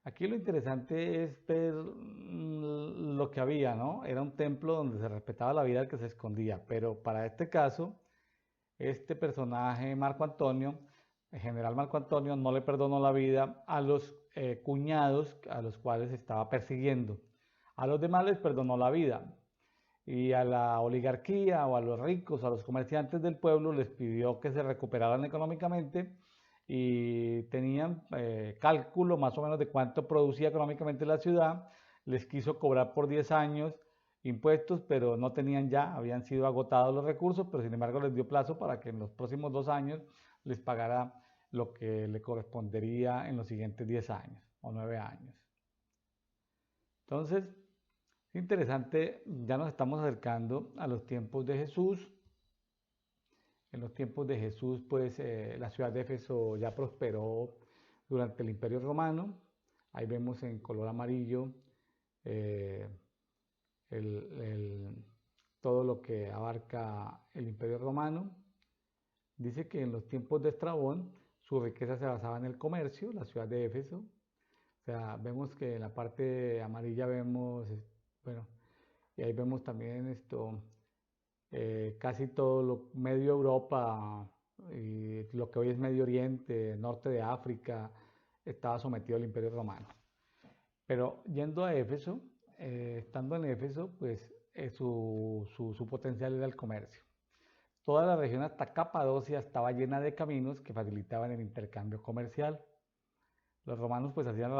Aquí lo interesante es ver lo que había, ¿no? Era un templo donde se respetaba la vida del que se escondía, pero para este caso, este personaje Marco Antonio, el general Marco Antonio, no le perdonó la vida a los cuñados a los cuales estaba persiguiendo. A los demás les perdonó la vida y a la oligarquía o a los ricos, a los comerciantes del pueblo les pidió que se recuperaran económicamente y tenían cálculo más o menos de cuánto producía económicamente la ciudad. Les quiso cobrar por 10 años impuestos, pero no tenían ya, habían sido agotados los recursos, pero sin embargo les dio plazo para que en los próximos 2 años les pagara lo que le correspondería en los siguientes 10 años o 9 años. Entonces, es interesante, ya nos estamos acercando a los tiempos de Jesús. En los tiempos de Jesús, pues la ciudad de Éfeso ya prosperó durante el Imperio Romano. Ahí vemos en color amarillo eh, todo lo que abarca el Imperio Romano. Dice que en los tiempos de Estrabón su riqueza se basaba en el comercio, la ciudad de Éfeso. O sea, vemos que en la parte amarilla vemos, bueno, y ahí vemos también casi todo medio Europa y lo que hoy es Medio Oriente, norte de África, estaba sometido al Imperio Romano. Pero yendo a Éfeso, estando en Éfeso, pues su potencial era el comercio. Toda la región hasta Capadocia estaba llena de caminos que facilitaban el intercambio comercial. Los romanos pues hacían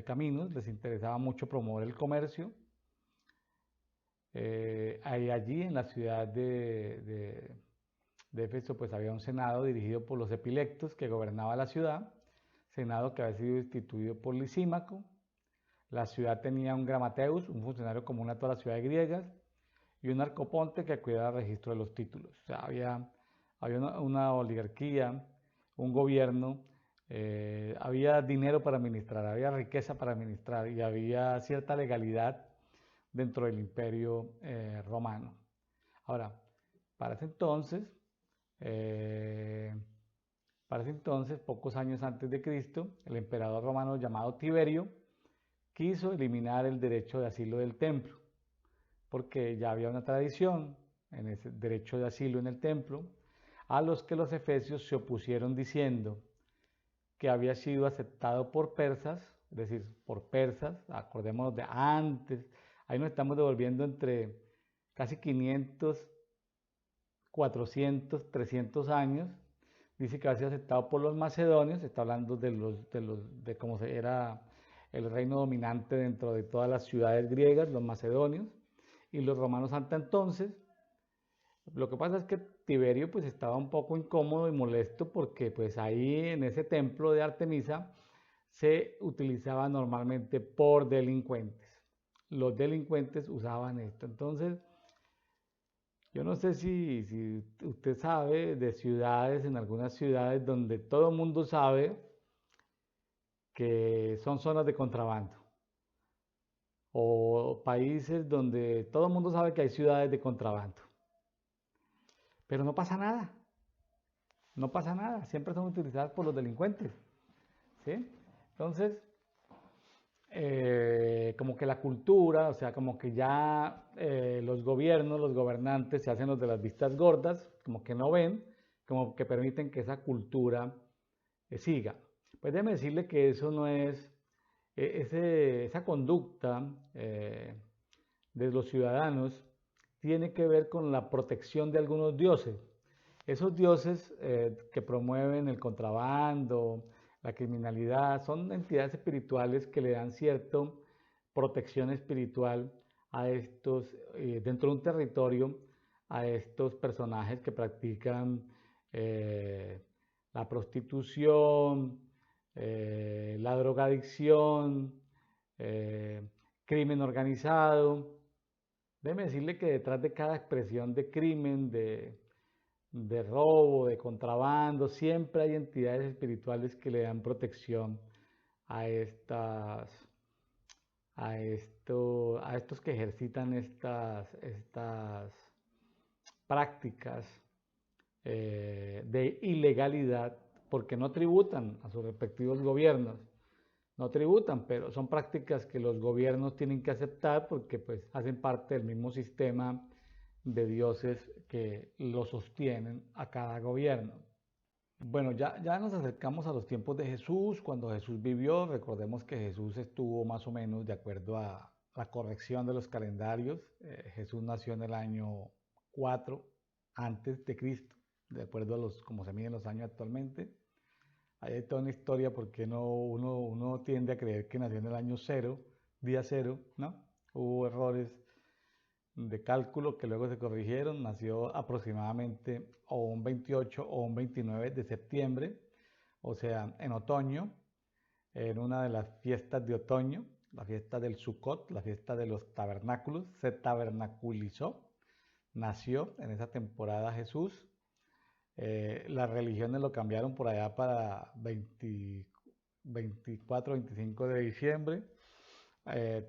caminos, les interesaba mucho promover el comercio. Allí en la ciudad de Éfeso pues había un senado dirigido por los epilectos que gobernaba la ciudad, senado que había sido instituido por Lisímaco. La ciudad tenía un gramateus, un funcionario común a todas las ciudades griegas, y un arcoponte que cuidaba el registro de los títulos. O sea, había una oligarquía, un gobierno, había dinero para administrar, había riqueza para administrar y había cierta legalidad dentro del imperio romano. Ahora, para ese entonces, pocos años antes de Cristo, el emperador romano llamado Tiberio quiso eliminar el derecho de asilo del templo, porque ya había una tradición en ese derecho de asilo en el templo, a los que los efesios se opusieron diciendo que había sido aceptado por persas, es decir, por persas, acordémonos de antes, ahí nos estamos devolviendo entre casi 500, 400, 300 años, dice que había sido aceptado por los macedonios, está hablando de cómo era el reino dominante dentro de todas las ciudades griegas, los macedonios, y los romanos hasta entonces. Lo que pasa es que Tiberio pues estaba un poco incómodo y molesto porque pues ahí en ese templo de Artemisa se utilizaba normalmente por delincuentes. Los delincuentes usaban esto. Entonces, yo no sé si usted sabe de ciudades, en algunas ciudades donde todo el mundo sabe que son zonas de contrabando, o países donde todo el mundo sabe que hay ciudades de contrabando, pero no pasa nada, no pasa nada, siempre son utilizadas por los delincuentes, ¿sí? Entonces, como que la cultura, o sea, como que ya los gobiernos, los gobernantes se hacen los de las vistas gordas, como que no ven, como que permiten que esa cultura siga. Pues déjeme decirle que eso no es, esa conducta de los ciudadanos tiene que ver con la protección de algunos dioses. Esos dioses que promueven el contrabando, la criminalidad, son entidades espirituales que le dan cierta protección espiritual a estos, dentro de un territorio, a estos personajes que practican la prostitución, la drogadicción, crimen organizado. Déjeme decirle que detrás de cada expresión de crimen, de robo, de contrabando, siempre hay entidades espirituales que le dan protección a a estos que ejercitan estas prácticas de ilegalidad, porque no tributan a sus respectivos gobiernos, no tributan, pero son prácticas que los gobiernos tienen que aceptar porque pues hacen parte del mismo sistema de dioses que lo sostienen a cada gobierno. Bueno, ya nos acercamos a los tiempos de Jesús, cuando Jesús vivió. Recordemos que Jesús estuvo más o menos de acuerdo a la corrección de los calendarios. Jesús nació en el año 4 antes de Cristo, de acuerdo a como se miden los años actualmente. Hay toda una historia porque uno tiende a creer que nació en el año 0, día 0, ¿no? Hubo errores de cálculo que luego se corrigieron. Nació aproximadamente o un 28 o un 29 de septiembre, o sea, en otoño, en una de las fiestas de otoño, la fiesta del Sukkot, la fiesta de los tabernáculos. Se tabernaculizó, nació en esa temporada Jesús. Las religiones lo cambiaron por allá para 24, 25 de diciembre,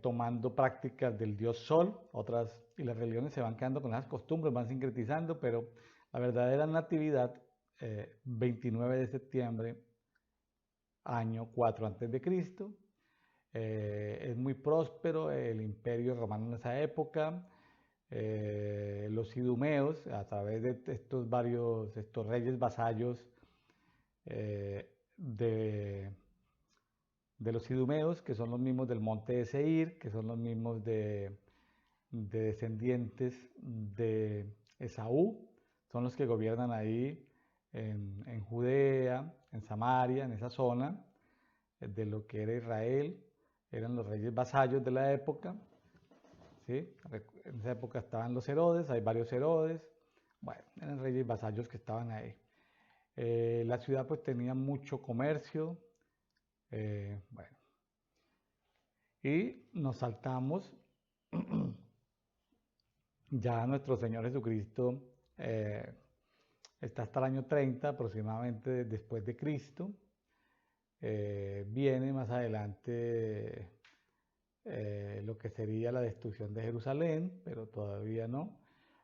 tomando prácticas del dios Sol, otras, y las religiones se van quedando con esas costumbres, van sincretizando, pero la verdadera natividad, 29 de septiembre, año 4 antes de Cristo. Es muy próspero el imperio romano en esa época. Los idumeos, a través de estos reyes vasallos de los idumeos, que son los mismos del monte de Seir, que son los mismos de descendientes de Esaú, son los que gobiernan ahí en Judea, en Samaria, en esa zona de lo que era Israel. Eran los reyes vasallos de la época, ¿sí? En esa época estaban los Herodes, hay varios Herodes, bueno, eran reyes vasallos que estaban ahí. La ciudad pues tenía mucho comercio, bueno, y nos saltamos ya nuestro Señor Jesucristo está hasta el año 30 aproximadamente después de Cristo. Viene más adelante lo que sería la destrucción de Jerusalén, pero todavía no.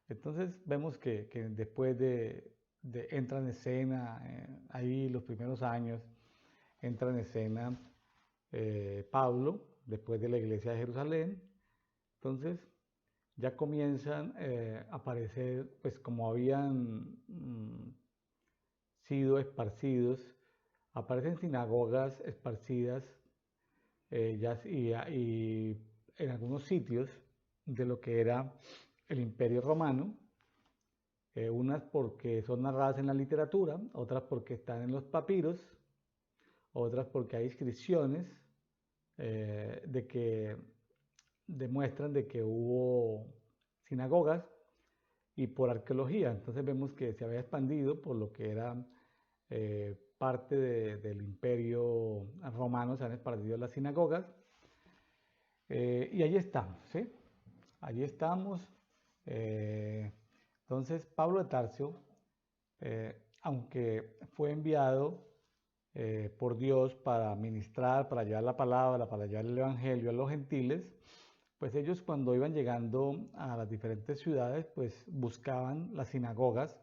Entonces vemos que después entra en escena, ahí los primeros años, entra en escena Pablo, después de la iglesia de Jerusalén. Entonces ya comienzan a aparecer, pues como habían sido esparcidos, aparecen sinagogas esparcidas y en algunos sitios de lo que era el Imperio Romano, unas porque son narradas en la literatura, otras porque están en los papiros, otras porque hay inscripciones de que demuestran de que hubo sinagogas, y por arqueología. Entonces vemos que se había expandido por lo que era parte del imperio romano, se han expandido las sinagogas. Y allí estamos, ¿sí? Allí estamos. Entonces Pablo de Tarso, aunque fue enviado por Dios para ministrar, para llevar la palabra, para llevar el evangelio a los gentiles, pues ellos cuando iban llegando a las diferentes ciudades, pues buscaban las sinagogas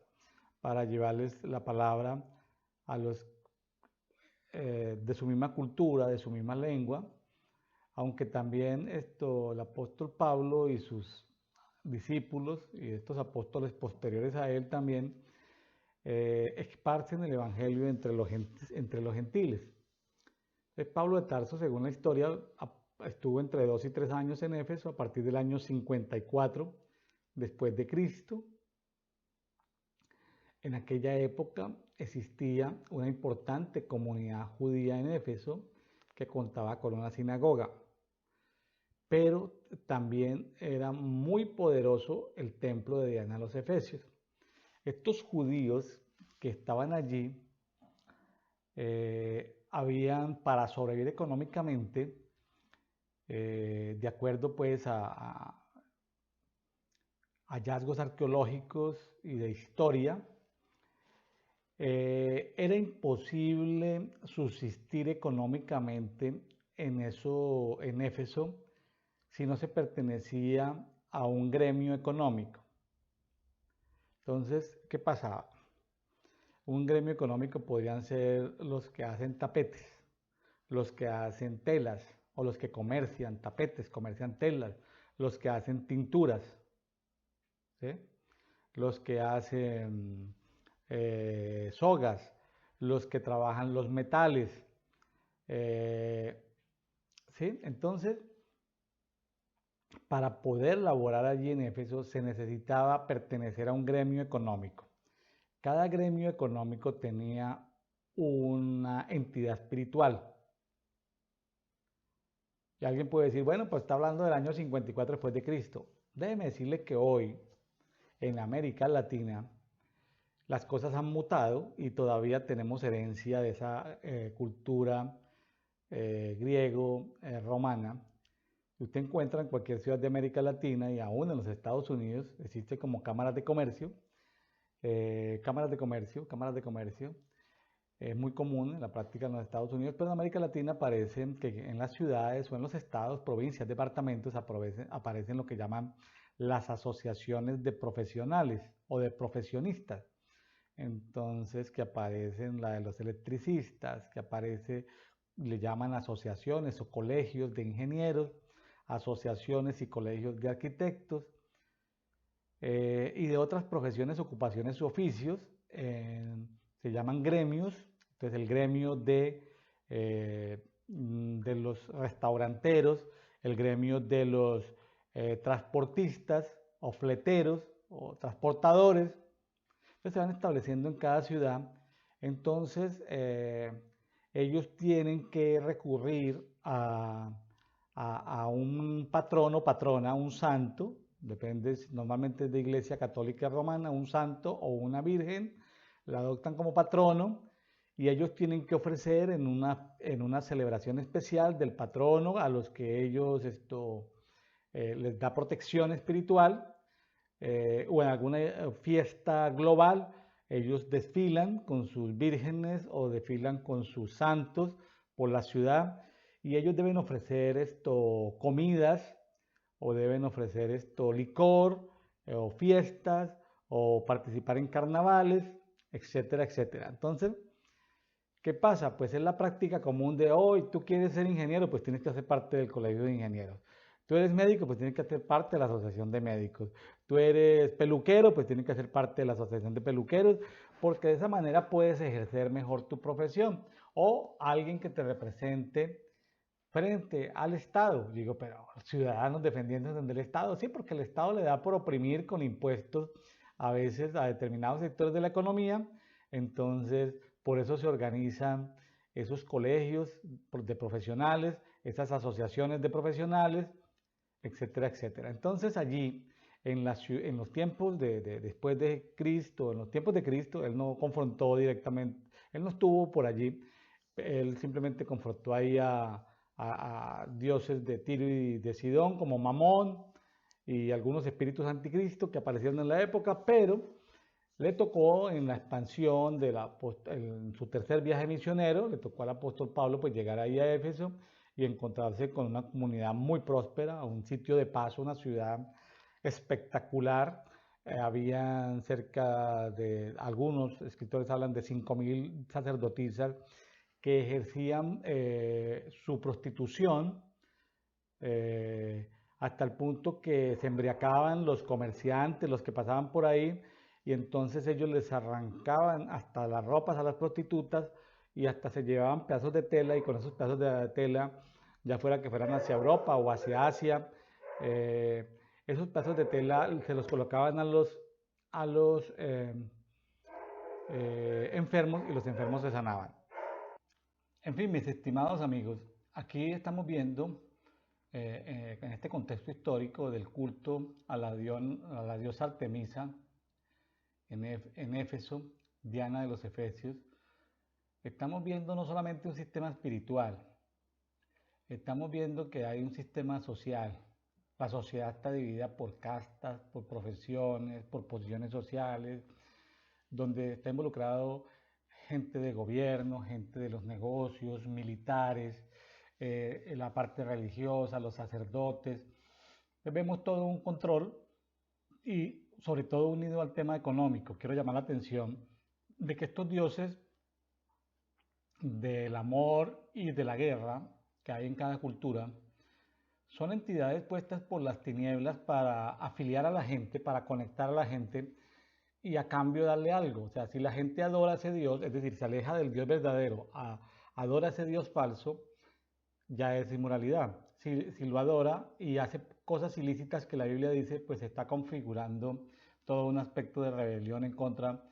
para llevarles la palabra a los de su misma cultura, de su misma lengua, aunque también el apóstol Pablo y sus discípulos y estos apóstoles posteriores a él también esparcen el evangelio entre los gentiles. Entonces, Pablo de Tarso, según la historia, estuvo entre 2 y 3 años en Éfeso a partir del año 54 después de Cristo. En aquella época existía una importante comunidad judía en Éfeso que contaba con una sinagoga, pero también era muy poderoso el templo de Diana de los Efesios. Estos judíos que estaban allí habían, para sobrevivir económicamente, de acuerdo pues a hallazgos arqueológicos y de historia, era imposible subsistir económicamente en Éfeso si no se pertenecía a un gremio económico. Entonces, ¿qué pasaba? Un gremio económico podrían ser los que hacen tapetes, los que hacen telas, o los que comercian tapetes, comercian telas, los que hacen tinturas, ¿sí? Los que hacen sogas, los que trabajan los metales, ¿sí? Entonces, para poder laborar allí en Éfeso se necesitaba pertenecer a un gremio económico. Cada gremio económico tenía una entidad espiritual. Y alguien puede decir, bueno, pues está hablando del año 54 después de Cristo. Déjeme decirle que hoy, en América Latina, las cosas han mutado y todavía tenemos herencia de esa cultura griego-romana. Usted encuentra en cualquier ciudad de América Latina y aún en los Estados Unidos, existe como cámaras de comercio. Es muy común en la práctica en los Estados Unidos, pero en América Latina parece que en las ciudades o en los estados, provincias, departamentos aparecen lo que llaman las asociaciones de profesionales o de profesionistas. Entonces, que aparecen la de los electricistas, que aparece, le llaman asociaciones o colegios de ingenieros, asociaciones y colegios de arquitectos y de otras profesiones, ocupaciones u oficios, se llaman gremios. Entonces el gremio de los restauranteros, el gremio de los transportistas o fleteros o transportadores, que se van estableciendo en cada ciudad. Entonces ellos tienen que recurrir a un patrono o patrona, un santo, depende, normalmente de Iglesia Católica Romana, un santo o una virgen, la adoptan como patrono y ellos tienen que ofrecer en una celebración especial del patrono a los que ellos les da protección espiritual o en alguna fiesta global, ellos desfilan con sus vírgenes o desfilan con sus santos por la ciudad y ellos deben ofrecer comidas o deben ofrecer licor o fiestas o participar en carnavales, etcétera, etcétera. Entonces, ¿qué pasa? Pues es la práctica común de hoy, tú quieres ser ingeniero, pues tienes que hacer parte del colegio de ingenieros. Tú eres médico, pues tienes que hacer parte de la asociación de médicos. Tú eres peluquero, pues tienes que hacer parte de la asociación de peluqueros, porque de esa manera puedes ejercer mejor tu profesión. O alguien que te represente frente al Estado. Digo, pero ciudadanos defendiéndose del Estado, sí, porque el Estado le da por oprimir con impuestos a veces a determinados sectores de la economía. Entonces, por eso se organizan esos colegios de profesionales, esas asociaciones de profesionales, etcétera, etcétera. Entonces allí, en los tiempos después de Cristo, en los tiempos de Cristo, él no confrontó directamente, él no estuvo por allí, él simplemente confrontó ahí a dioses de Tiro y de Sidón como Mamón y algunos espíritus anticristo que aparecieron en la época, pero Le tocó en la expansión en su tercer viaje misionero, le tocó al apóstol Pablo pues llegar ahí a Éfeso y encontrarse con una comunidad muy próspera, un sitio de paso, una ciudad espectacular. Habían cerca de, algunos escritores hablan de 5.000 sacerdotisas que ejercían su prostitución hasta el punto que se embriagaban los comerciantes, los que pasaban por ahí, y entonces ellos les arrancaban hasta las ropas a las prostitutas y hasta se llevaban pedazos de tela y con esos pedazos de tela, ya fuera que fueran hacia Europa o hacia Asia, eh, esos pedazos de tela se los colocaban a los enfermos y los enfermos se sanaban. En fin, mis estimados amigos, aquí estamos viendo en este contexto histórico del culto a la diosa Artemisa en Éfeso, Diana de los Efesios, estamos viendo no solamente un sistema espiritual, estamos viendo que hay un sistema social. La sociedad está dividida por castas, por profesiones, por posiciones sociales, donde está involucrado gente de gobierno, gente de los negocios, militares, la parte religiosa, los sacerdotes. Vemos todo un control y sobre todo unido al tema económico. Quiero llamar la atención de que estos dioses del amor y de la guerra que hay en cada cultura son entidades puestas por las tinieblas para afiliar a la gente, para conectar a la gente y a cambio darle algo. O sea, si la gente adora a ese Dios, es decir, se aleja del Dios verdadero, adora a ese Dios falso, ya es inmoralidad. Si lo adora y hace cosas ilícitas que la Biblia dice, pues está configurando todo un aspecto de rebelión en contra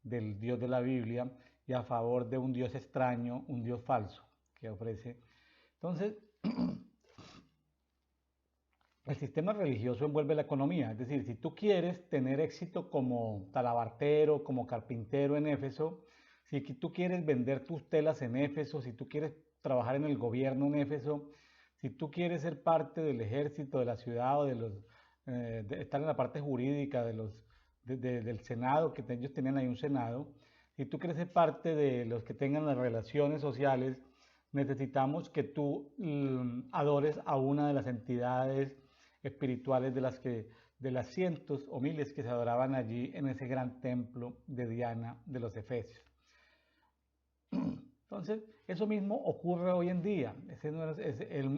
del Dios de la Biblia y a favor de un Dios extraño, un Dios falso que ofrece. Entonces, el sistema religioso envuelve la economía, es decir, si tú quieres tener éxito como talabartero, como carpintero en Éfeso, si tú quieres vender tus telas en Éfeso, si tú quieres trabajar en el gobierno en Éfeso, si tú quieres ser parte del ejército de la ciudad o de estar en la parte jurídica del Senado, que ellos tenían ahí un Senado, si tú quieres ser parte de los que tengan las relaciones sociales, necesitamos que tú adores a una de las entidades espirituales de las cientos o miles que se adoraban allí en ese gran templo de Diana de los Efesios. Entonces, eso mismo ocurre hoy en día.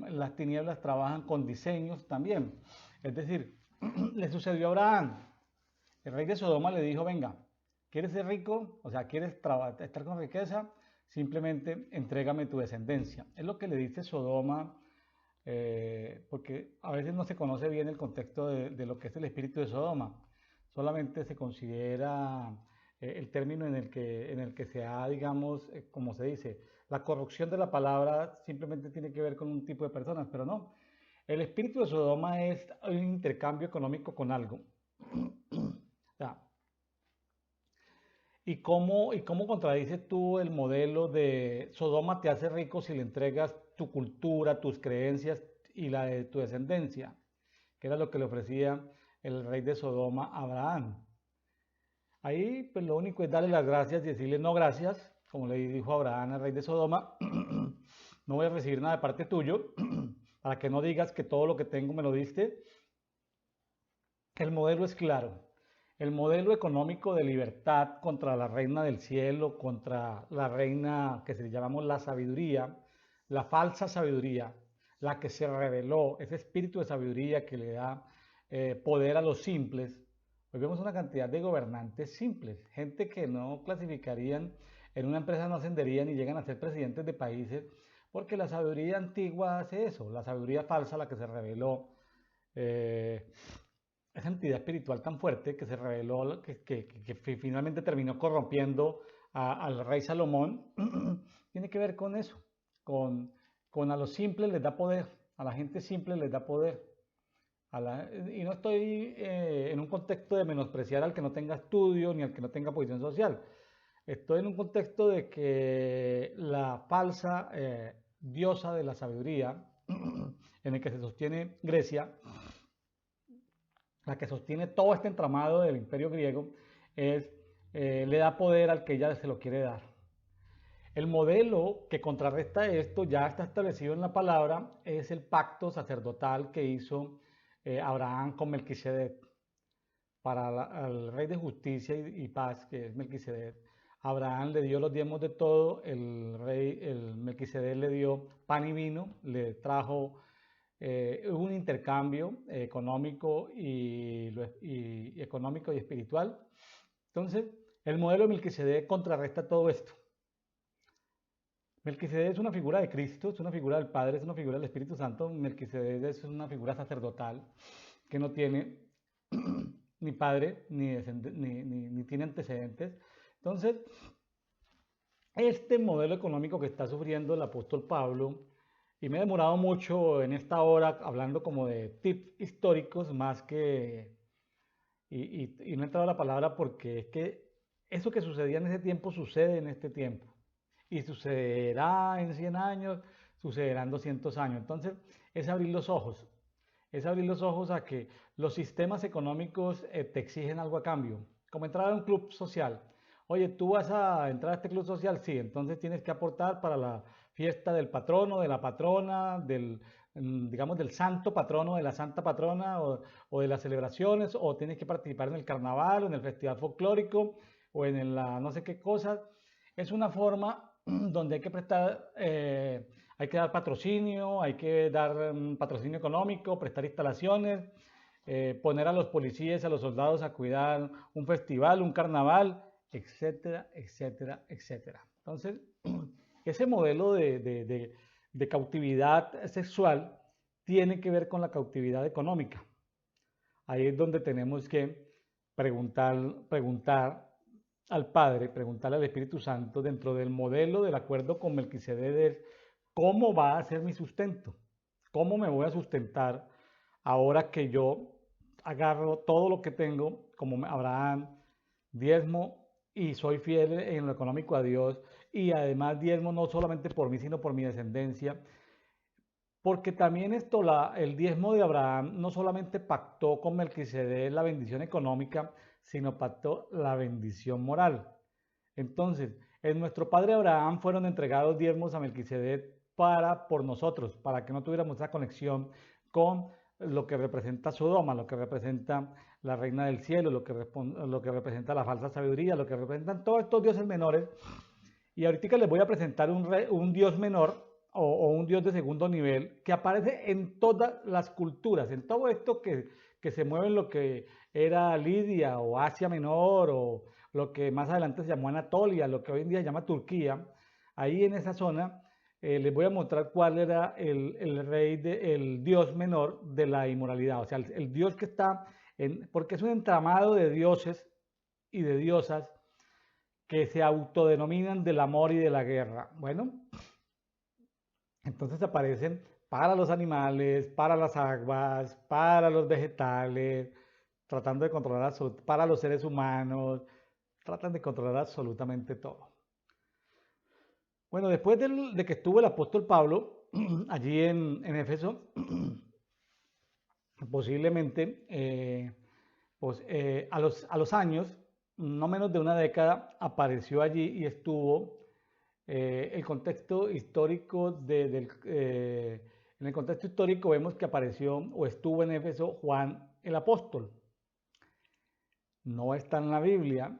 Las tinieblas trabajan con diseños también. Es decir, le sucedió a Abraham. El rey de Sodoma le dijo, venga, ¿quieres ser rico? O sea, ¿quieres estar con riqueza? Simplemente entrégame tu descendencia. Es lo que le dice Sodoma, porque a veces no se conoce bien el contexto de lo que es el espíritu de Sodoma. Solamente se considera el término en el que se ha, digamos, como se dice, la corrupción de la palabra simplemente tiene que ver con un tipo de personas, pero no. El espíritu de Sodoma es un intercambio económico con algo. O sea, ¿y cómo contradices tú el modelo de Sodoma te hace rico si le entregas tu cultura, tus creencias y la de tu descendencia? Que era lo que le ofrecía el rey de Sodoma a Abraham. Ahí pues lo único es darle las gracias y decirle no gracias, como le dijo Abraham al rey de Sodoma, no voy a recibir nada de parte tuyo, para que no digas que todo lo que tengo me lo diste. El modelo es claro. El modelo económico de libertad contra la reina del cielo, contra la reina que se llamamos la sabiduría, la falsa sabiduría, la que se reveló, ese espíritu de sabiduría que le da poder a los simples. Hoy vemos una cantidad de gobernantes simples, gente que no clasificarían en una empresa, no ascenderían y llegan a ser presidentes de países, porque la sabiduría antigua hace eso, la sabiduría falsa, la que se reveló. Esa entidad espiritual tan fuerte que se reveló, que finalmente terminó corrompiendo al rey Salomón, tiene que ver con eso, con a los simples les da poder, a la gente simple les da poder. Y no estoy en un contexto de menospreciar al que no tenga estudio ni al que no tenga posición social. Estoy en un contexto de que la falsa diosa de la sabiduría, en el que se sostiene Grecia, la que sostiene todo este entramado del imperio griego, es le da poder al que ella se lo quiere dar. El modelo que contrarresta esto ya está establecido en la palabra, es el pacto sacerdotal que hizo Abraham con Melquisedec. Para el rey de justicia y paz, que es Melquisedec, Abraham le dio los diezmos de todo, el Melquisedec le dio pan y vino, le trajo un intercambio económico económico y espiritual. Entonces, el modelo de Melquisedec contrarresta todo esto. Melquisedec es una figura de Cristo, es una figura del Padre, es una figura del Espíritu Santo. Melquisedec es una figura sacerdotal que no tiene ni padre, ni tiene antecedentes. Entonces, este modelo económico que está sufriendo el apóstol Pablo, y me he demorado mucho en esta hora hablando como de tips históricos más que, y no he entrado a la palabra porque es que eso que sucedía en ese tiempo sucede en este tiempo. Y sucederá en 100 años, sucederá en 200 años. Entonces, es abrir los ojos. Es abrir los ojos a que los sistemas económicos te exigen algo a cambio. Como entrar a un club social. Oye, ¿tú vas a entrar a este club social? Sí, entonces tienes que aportar para la fiesta del patrono, de la patrona, digamos, del santo patrono, de la santa patrona, o de las celebraciones, o tienes que participar en el carnaval, o en el festival folclórico, o en la no sé qué cosa. Es una forma donde hay que prestar, hay que dar patrocinio, hay que dar patrocinio económico, prestar instalaciones, poner a los policías, a los soldados a cuidar un festival, un carnaval, etcétera, etcétera, etcétera. Entonces, ese modelo de cautividad sexual tiene que ver con la cautividad económica. Ahí es donde tenemos que preguntar al Padre, preguntarle al Espíritu Santo dentro del modelo del acuerdo con Melquisedec, ¿cómo va a ser mi sustento? ¿Cómo me voy a sustentar ahora que yo agarro todo lo que tengo, como Abraham, diezmo y soy fiel en lo económico a Dios, y además diezmo no solamente por mí, sino por mi descendencia? Porque también el diezmo de Abraham no solamente pactó con Melquisedec la bendición económica, sino pactó la bendición moral. Entonces, en nuestro padre Abraham fueron entregados diezmos a Melquisedec por nosotros, para que no tuviéramos esa conexión con lo que representa Sodoma, lo que representa la reina del cielo, lo que representa la falsa sabiduría, lo que representan todos estos dioses menores. Y ahorita les voy a presentar un dios menor o un dios de segundo nivel que aparece en todas las culturas, en todo esto que se mueve en lo que era Lidia o Asia Menor o lo que más adelante se llamó Anatolia, lo que hoy en día se llama Turquía. Ahí en esa zona les voy a mostrar cuál era el dios menor de la inmoralidad, o sea, el dios que está, porque es un entramado de dioses y de diosas que se autodenominan del amor y de la guerra. Bueno, entonces aparecen para los animales, para las aguas, para los vegetales, tratando de controlar para los seres humanos, tratan de controlar absolutamente todo. Bueno, después de que estuvo el apóstol Pablo allí en Éfeso, posiblemente pues, a los años, no menos de una década, apareció allí y estuvo el contexto histórico en el contexto histórico vemos que apareció o estuvo en Éfeso Juan el apóstol. No está en la Biblia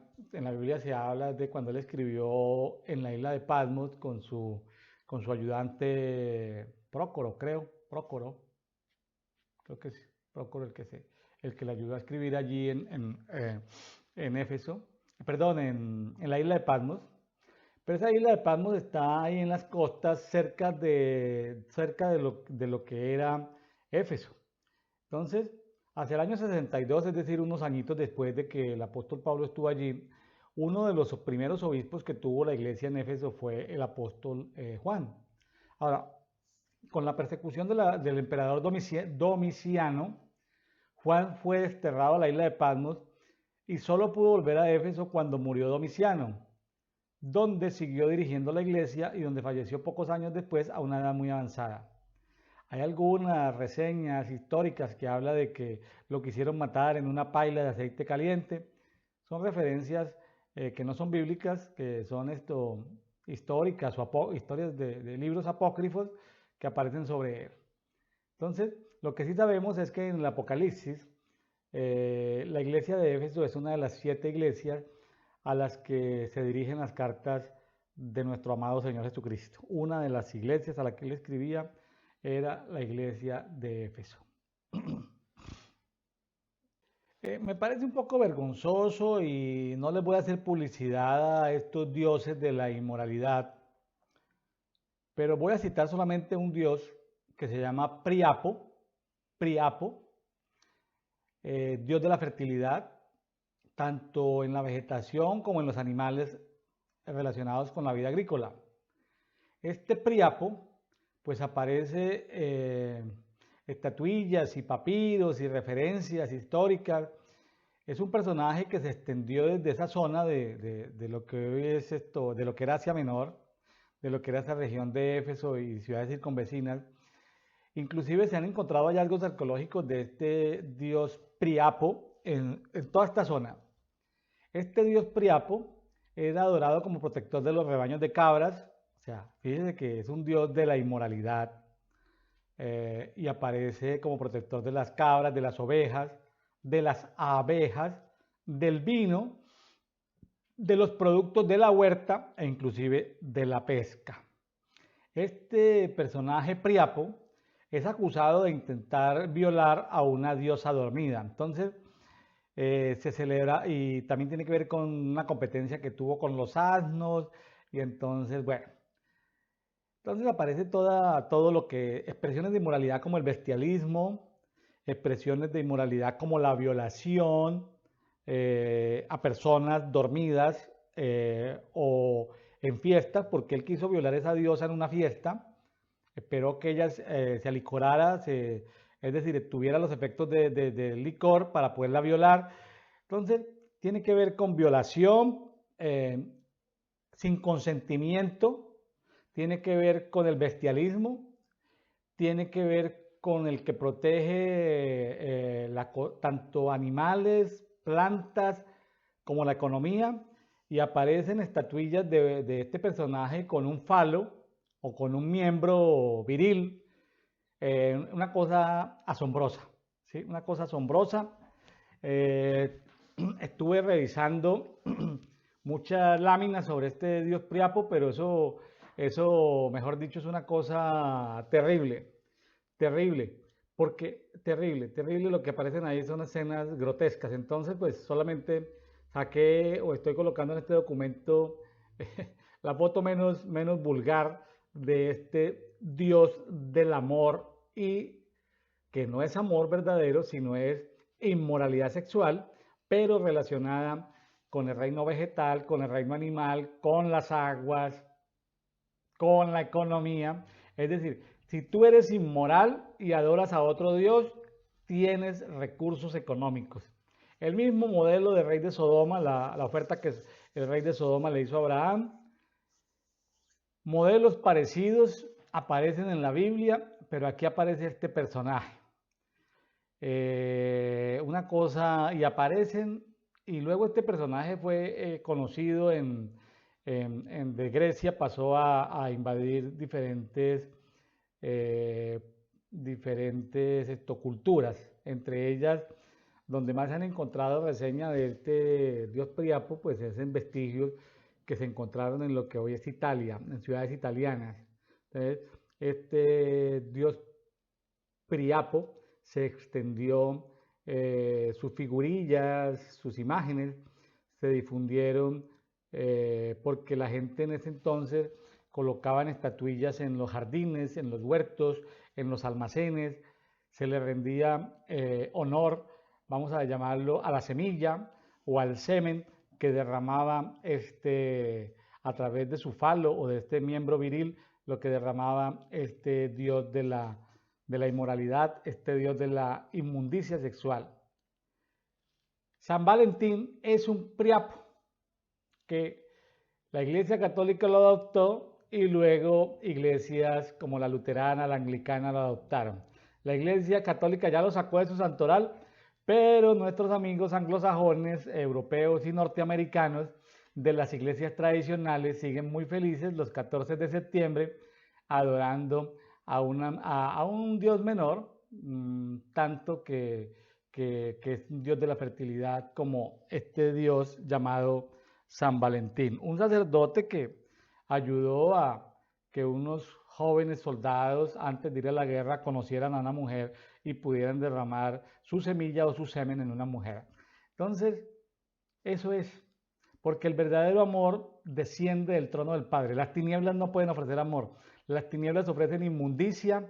se habla de cuando él escribió en la isla de Patmos con su ayudante Prócoro, creo que sí, Prócoro el que le ayudó a escribir allí en Éfeso, perdón, en la isla de Patmos. Pero esa isla de Patmos está ahí en las costas, cerca de lo que era Éfeso. Entonces, hacia el año 62, es decir, unos añitos después de que el apóstol Pablo estuvo allí, uno de los primeros obispos que tuvo la iglesia en Éfeso fue el apóstol Juan. Ahora, con la persecución del emperador Domiciano, Juan fue desterrado a la isla de Patmos y solo pudo volver a Éfeso cuando murió Domiciano, donde siguió dirigiendo la iglesia y donde falleció pocos años después a una edad muy avanzada. Hay algunas reseñas históricas que habla de que lo quisieron matar en una paila de aceite caliente. Son referencias que no son bíblicas, que son históricas o historias de libros apócrifos que aparecen sobre él. Entonces, lo que sí sabemos es que en el Apocalipsis, la iglesia de Éfeso es una de las 7 iglesias a las que se dirigen las cartas de nuestro amado Señor Jesucristo. Una de las iglesias a la que él escribía era la iglesia de Éfeso. Me parece un poco vergonzoso y no les voy a hacer publicidad a estos dioses de la inmoralidad, pero voy a citar solamente un dios que se llama Priapo, dios de la fertilidad, tanto en la vegetación como en los animales relacionados con la vida agrícola. Este Priapo, pues aparece estatuillas y papiros y referencias históricas. Es un personaje que se extendió desde esa zona de lo que hoy es de lo que era Asia Menor, de lo que era esa región de Éfeso y ciudades circunvecinas. Inclusive se han encontrado hallazgos arqueológicos de este dios Priapo en toda esta zona. Este dios Priapo era adorado como protector de los rebaños de cabras, o sea, fíjense que es un dios de la inmoralidad, y aparece como protector de las cabras, de las ovejas, de las abejas, del vino, de los productos de la huerta e inclusive de la pesca. Este personaje Priapo es acusado de intentar violar a una diosa dormida. Entonces, se celebra y también tiene que ver con una competencia que tuvo con los asnos y entonces, bueno, entonces aparece todo lo que, expresiones de inmoralidad como el bestialismo, expresiones de inmoralidad como la violación a personas dormidas o en fiestas, porque él quiso violar a esa diosa en una fiesta, esperó que ella se alicorara, es decir, tuviera los efectos de licor para poderla violar. Entonces, tiene que ver con violación sin consentimiento, tiene que ver con el bestialismo, tiene que ver con el que protege tanto animales, plantas, como la economía, y aparecen estatuillas de este personaje con un falo o con un miembro viril, una cosa asombrosa, ¿sí? Una cosa asombrosa. Estuve revisando muchas láminas sobre este dios Priapo, pero eso, mejor dicho, es una cosa terrible, terrible, porque terrible lo que aparecen ahí son escenas grotescas. Entonces, pues solamente saqué o estoy colocando en este documento la foto menos vulgar de este dios del amor, y que no es amor verdadero, sino es inmoralidad sexual, pero relacionada con el reino vegetal, con el reino animal, con las aguas, con la economía. Es decir, si tú eres inmoral y adoras a otro dios, tienes recursos económicos. El mismo modelo de rey de Sodoma, la oferta que el rey de Sodoma le hizo a Abraham. Modelos parecidos aparecen en la Biblia, pero aquí aparece este personaje. Una cosa, y aparecen, y luego este personaje fue conocido de Grecia, pasó a invadir diferentes culturas, entre ellas donde más se han encontrado reseñas de este dios Priapo, pues es en vestigios que se encontraron en lo que hoy es Italia, en ciudades italianas. Entonces, este dios Priapo se extendió, sus figurillas, sus imágenes se difundieron porque la gente en ese entonces colocaban estatuillas en los jardines, en los huertos, en los almacenes, se le rendía honor, vamos a llamarlo, a la semilla o al semen que derramaba a través de su falo o de este miembro viril, lo que derramaba este dios de la inmoralidad, este dios de la inmundicia sexual. San Valentín es un Priapo que la Iglesia Católica lo adoptó y luego iglesias como la luterana, la anglicana lo adoptaron. La Iglesia Católica ya lo sacó de su santoral, pero nuestros amigos anglosajones, europeos y norteamericanos de las iglesias tradicionales siguen muy felices los 14 de septiembre adorando a un dios menor, tanto que es un dios de la fertilidad como este dios llamado San Valentín, un sacerdote que ayudó a que unos jóvenes soldados antes de ir a la guerra conocieran a una mujer y pudieran derramar su semilla o su semen en una mujer. Entonces, eso es, porque el verdadero amor desciende del trono del Padre. Las tinieblas no pueden ofrecer amor. Las tinieblas ofrecen inmundicia,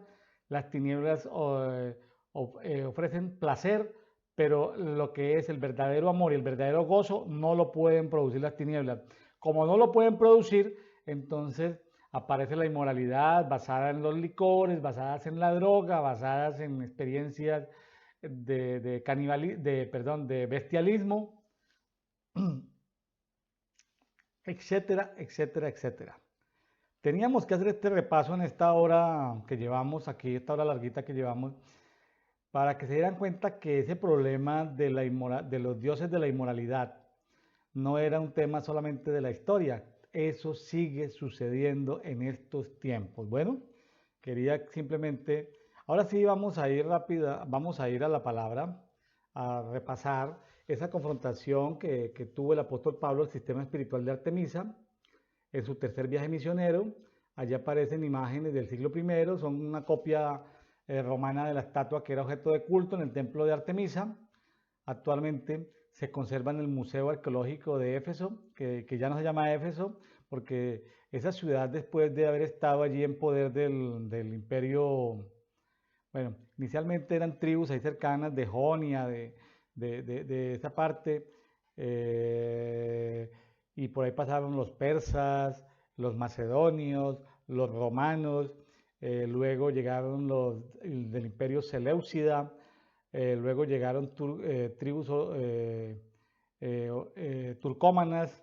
las tinieblas ofrecen placer, pero lo que es el verdadero amor y el verdadero gozo no lo pueden producir las tinieblas. Como no lo pueden producir, entonces aparece la inmoralidad basada en los licores, basadas en la droga, basadas en experiencias de bestialismo, etcétera, etcétera, etcétera. Teníamos que hacer este repaso en esta hora que llevamos aquí, esta hora larguita que llevamos, para que se dieran cuenta que ese problema de los dioses de la inmoralidad no era un tema solamente de la historia, eso sigue sucediendo en estos tiempos. Bueno, quería simplemente, ahora sí vamos a ir rápida, vamos a ir a la palabra, a repasar esa confrontación que tuvo el apóstol Pablo al sistema espiritual de Artemisa en su tercer viaje misionero. Allí aparecen imágenes del siglo I, son una copia romana de la estatua que era objeto de culto en el templo de Artemisa. Actualmente se conserva en el Museo Arqueológico de Éfeso, que ya no se llama Éfeso, porque esa ciudad, después de haber estado allí en poder del imperio, bueno, inicialmente eran tribus ahí cercanas de Jonia, de esa parte, y por ahí pasaron los persas, los macedonios, los romanos, luego llegaron los del imperio Seleucida, luego llegaron tribus turcómanas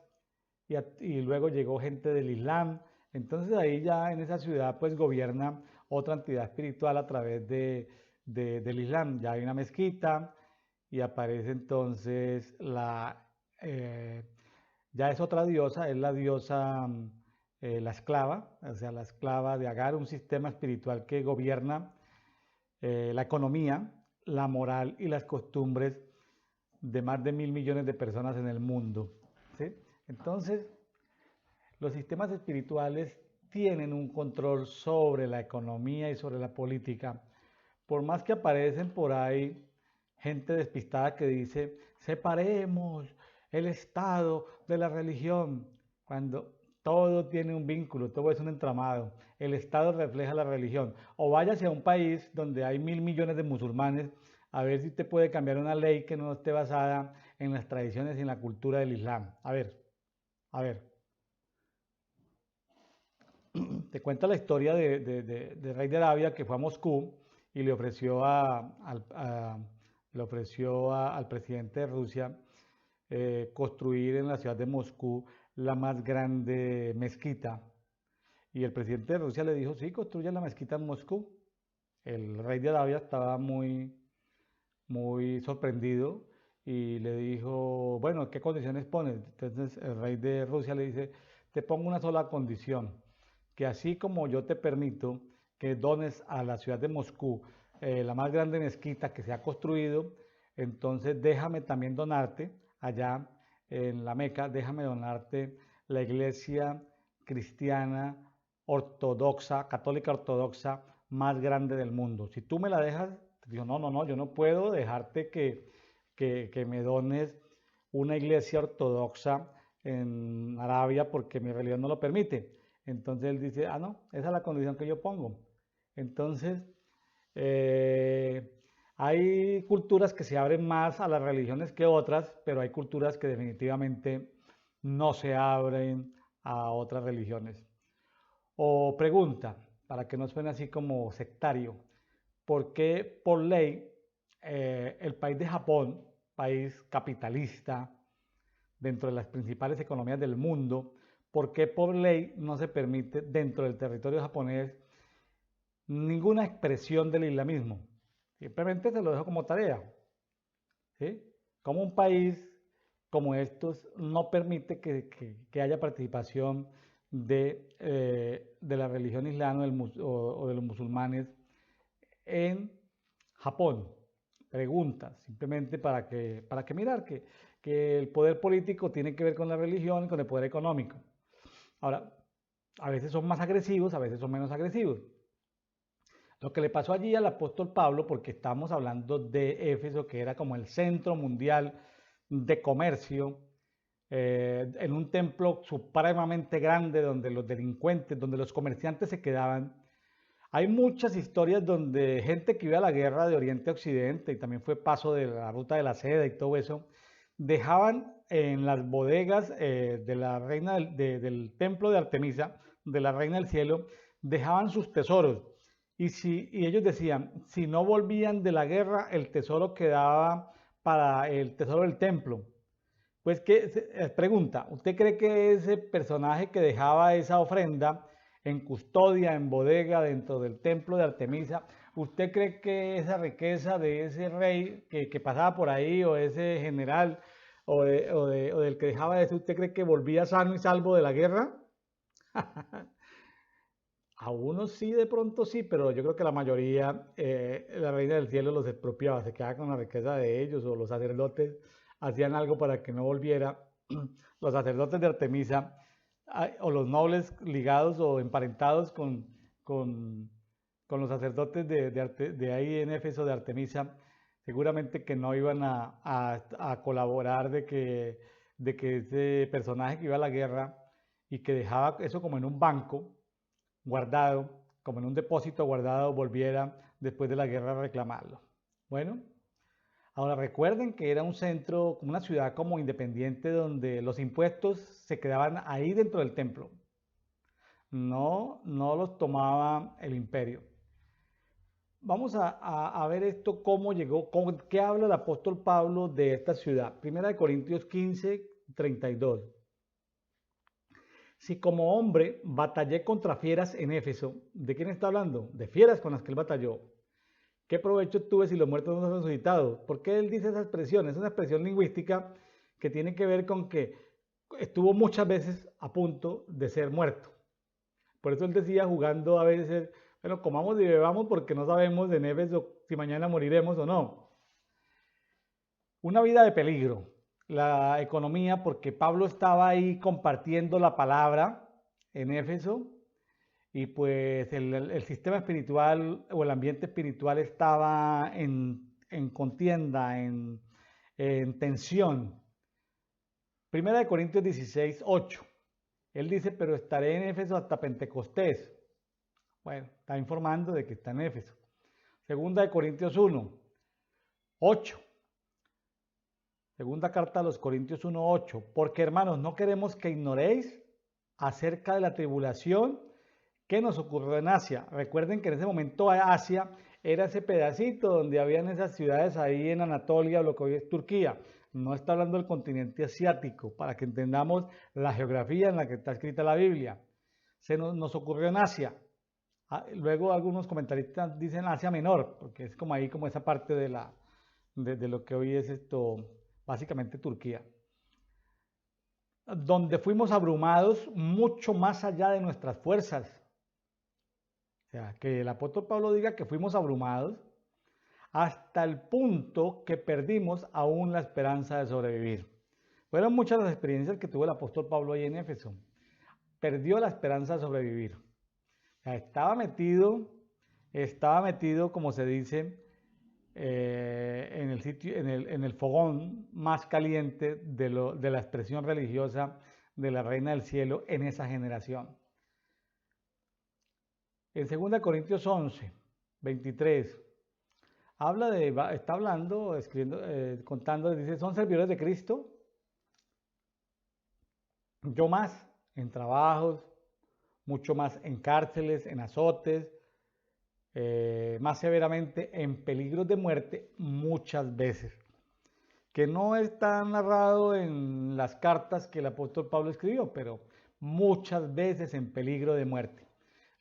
y luego llegó gente del Islam. Entonces ahí ya en esa ciudad pues gobierna otra entidad espiritual a través del Islam. Ya hay una mezquita y aparece entonces ya es otra diosa, es la diosa, la esclava, o sea, la esclava de Agar, un sistema espiritual que gobierna la economía, la moral y las costumbres de más de 1.000 millones de personas en el mundo. ¿Sí? Entonces, los sistemas espirituales tienen un control sobre la economía y sobre la política. Por más que aparecen por ahí gente despistada que dice, separemos el Estado de la religión, cuando todo tiene un vínculo, todo es un entramado. El Estado refleja la religión. O váyase a un país donde hay 1.000 millones de musulmanes, a ver si te puede cambiar una ley que no esté basada en las tradiciones y en la cultura del Islam. A ver. Te cuenta la historia de rey de Arabia que fue a Moscú y le ofreció al presidente de Rusia construir en la ciudad de Moscú la más grande mezquita. Y el presidente de Rusia le dijo, sí, construya la mezquita en Moscú. El rey de Arabia estaba muy sorprendido y le dijo, bueno, ¿qué condiciones pones? Entonces el rey de Rusia le dice, te pongo una sola condición, que así como yo te permito que dones a la ciudad de Moscú la más grande mezquita que se ha construido, entonces déjame también donarte allá en la Meca, déjame donarte la iglesia cristiana ortodoxa, católica ortodoxa más grande del mundo. Si tú me la dejas, digo, no, yo no puedo dejarte que me dones una iglesia ortodoxa en Arabia porque mi religión no lo permite. Entonces él dice, no, esa es la condición que yo pongo. Entonces, hay culturas que se abren más a las religiones que otras, pero hay culturas que definitivamente no se abren a otras religiones. O pregunta, para que no suene así como sectario, ¿por qué por ley el país de Japón, país capitalista, dentro de las principales economías del mundo, por qué por ley no se permite dentro del territorio japonés ninguna expresión del islamismo? Simplemente se lo dejo como tarea. ¿Sí? Como un país como estos no permite que haya participación de la religión islam o de los musulmanes en Japón. Preguntas, simplemente para que mirar que el poder político tiene que ver con la religión y con el poder económico. Ahora, a veces son más agresivos, a veces son menos agresivos. Lo que le pasó allí al apóstol Pablo, porque estamos hablando de Éfeso, que era como el centro mundial de comercio, en un templo supremamente grande donde los delincuentes, donde los comerciantes se quedaban. Hay muchas historias donde gente que iba a la guerra de Oriente a Occidente y también fue paso de la ruta de la seda y todo eso, dejaban en las bodegas de la reina del templo de Artemisa, de la reina del cielo, dejaban sus tesoros. Y ellos decían, si no volvían de la guerra, el tesoro quedaba para el tesoro del templo. Pues que pregunta, ¿usted cree que ese personaje que dejaba esa ofrenda en custodia, en bodega, dentro del templo de Artemisa, ¿usted cree que esa riqueza de ese rey que pasaba por ahí, o ese general, o del que dejaba eso, ¿usted cree que volvía sano y salvo de la guerra? A unos sí, de pronto sí, pero yo creo que la mayoría, la reina del cielo los expropiaba, se quedaba con la riqueza de ellos, o los sacerdotes hacían algo para que no volviera. Los sacerdotes de Artemisa, o los nobles ligados o emparentados con, con los sacerdotes de ahí en Éfeso de Artemisa, seguramente que no iban a colaborar de que ese personaje que iba a la guerra y que dejaba eso como en un banco guardado, como en un depósito guardado, volviera después de la guerra a reclamarlo. Bueno, ahora recuerden que era un centro, como una ciudad como independiente, donde los impuestos se quedaban ahí dentro del templo. No los tomaba el imperio. Vamos a ver esto, cómo llegó, qué habla el apóstol Pablo de esta ciudad. Primera de Corintios 15, 32. Si como hombre batallé contra fieras en Éfeso, ¿de quién está hablando? De fieras con las que él batalló. ¿Qué provecho tuve si los muertos no se han resucitado? ¿Por qué él dice esa expresión? Es una expresión lingüística que tiene que ver con que estuvo muchas veces a punto de ser muerto. Por eso él decía, jugando a veces, bueno, comamos y bebamos porque no sabemos en Éfeso si mañana moriremos o no. Una vida de peligro, la economía, porque Pablo estaba ahí compartiendo la palabra en Éfeso, y pues el sistema espiritual o el ambiente espiritual estaba en contienda, en tensión. Primera de Corintios 16, 8. Él dice, pero estaré en Éfeso hasta Pentecostés. Bueno, está informando de que está en Éfeso. Segunda de Corintios 1, 8. Segunda carta a los Corintios 1:8. Porque hermanos, no queremos que ignoréis acerca de la tribulación que nos ocurrió en Asia. Recuerden que en ese momento Asia era ese pedacito donde habían esas ciudades ahí en Anatolia, o lo que hoy es Turquía. No está hablando del continente asiático, para que entendamos la geografía en la que está escrita la Biblia. Nos ocurrió en Asia. Luego algunos comentaristas dicen Asia Menor, porque es como ahí, como esa parte de lo que hoy es esto, básicamente Turquía, donde fuimos abrumados mucho más allá de nuestras fuerzas. O sea, que el apóstol Pablo diga que fuimos abrumados hasta el punto que perdimos aún la esperanza de sobrevivir. Fueron muchas las experiencias que tuvo el apóstol Pablo ahí en Éfeso. Perdió la esperanza de sobrevivir. O sea, estaba metido, como se dice, en el sitio, en el fogón más caliente de la expresión religiosa de la Reina del Cielo en esa generación. En 2 Corintios 11, 23, está hablando, escribiendo, contando, dice, ¿son servidores de Cristo? Yo más en trabajos, mucho más en cárceles, en azotes, más severamente en peligros de muerte muchas veces, que no está narrado en las cartas que el apóstol Pablo escribió, pero muchas veces en peligro de muerte.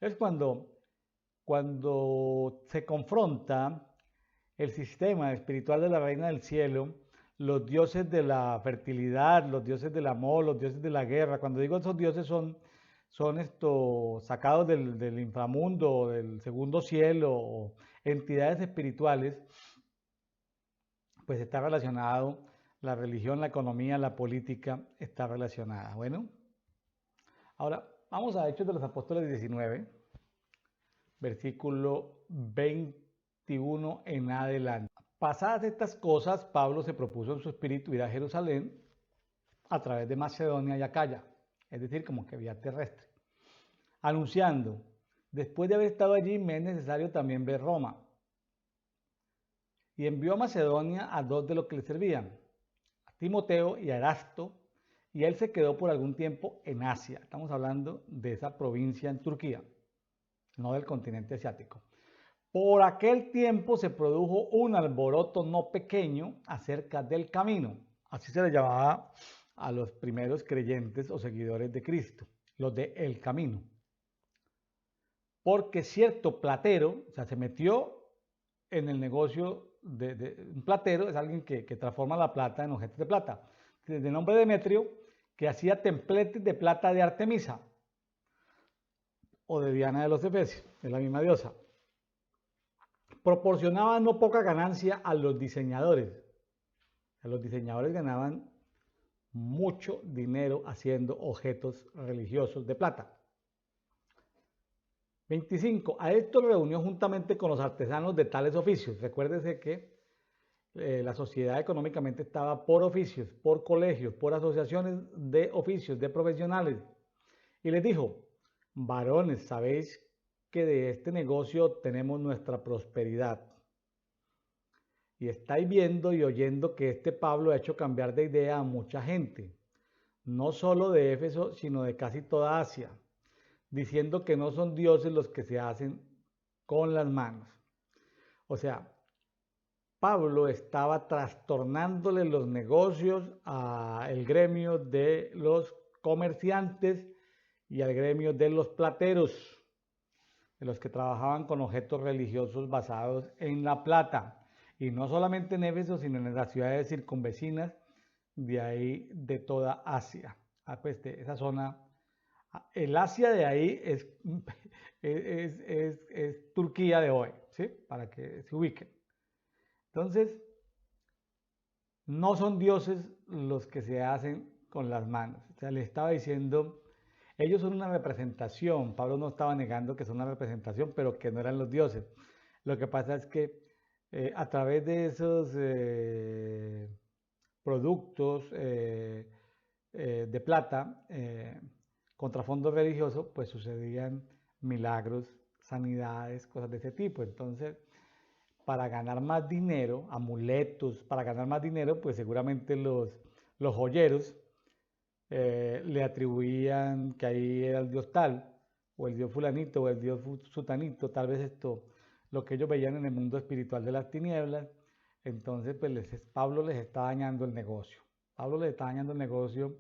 Es cuando se confronta el sistema espiritual de la Reina del Cielo, los dioses de la fertilidad, los dioses del amor, los dioses de la guerra. Cuando digo esos dioses son sacados del inframundo, del segundo cielo, o entidades espirituales, pues está relacionado la religión, la economía, la política, está relacionada. Bueno, ahora vamos a Hechos de los Apóstoles 19, versículo 21 en adelante. Pasadas estas cosas, Pablo se propuso en su espíritu ir a Jerusalén a través de Macedonia y Acaya, es decir, como que vía terrestre, anunciando, después de haber estado allí, me es necesario también ver Roma. Y envió a Macedonia a dos de los que le servían, a Timoteo y a Erasto, y él se quedó por algún tiempo en Asia. Estamos hablando de esa provincia en Turquía, no del continente asiático. Por aquel tiempo se produjo un alboroto no pequeño acerca del camino. Así se le llamaba a los primeros creyentes o seguidores de Cristo, los de el camino. Porque cierto platero, o sea, se metió en el negocio de un platero, es alguien que transforma la plata en objetos de plata, de nombre Demetrio, que hacía templetes de plata de Artemisa o de Diana de los Efesios, es la misma diosa. Proporcionaba no poca ganancia a los diseñadores. Los diseñadores ganaban mucho dinero haciendo objetos religiosos de plata. 25. A esto lo reunió juntamente con los artesanos de tales oficios. Recuérdese que la sociedad económicamente estaba por oficios, por colegios, por asociaciones de oficios, de profesionales. Y les dijo, varones, sabéis que de este negocio tenemos nuestra prosperidad. Y estáis viendo y oyendo que este Pablo ha hecho cambiar de idea a mucha gente, no solo de Éfeso, sino de casi toda Asia, diciendo que no son dioses los que se hacen con las manos. O sea, Pablo estaba trastornándole los negocios al gremio de los comerciantes y al gremio de los plateros, de los que trabajaban con objetos religiosos basados en la plata. Y no solamente en Éfeso, sino en las ciudades circunvecinas, de ahí de toda Asia. Pues de esa zona. El Asia de ahí es Turquía de hoy, ¿sí? Para que se ubiquen. Entonces, no son dioses los que se hacen con las manos. O sea, le estaba diciendo, ellos son una representación. Pablo no estaba negando que son una representación, pero que no eran los dioses. Lo que pasa es que a través de esos productos de plata, contra fondos religiosos, pues sucedían milagros, sanidades, cosas de ese tipo. Entonces, para ganar más dinero, amuletos, para ganar más dinero, pues seguramente los joyeros le atribuían que ahí era el dios tal, o el dios fulanito, o el dios sutanito, tal vez lo que ellos veían en el mundo espiritual de las tinieblas. Entonces, pues Pablo les está dañando el negocio. Pablo les está dañando el negocio,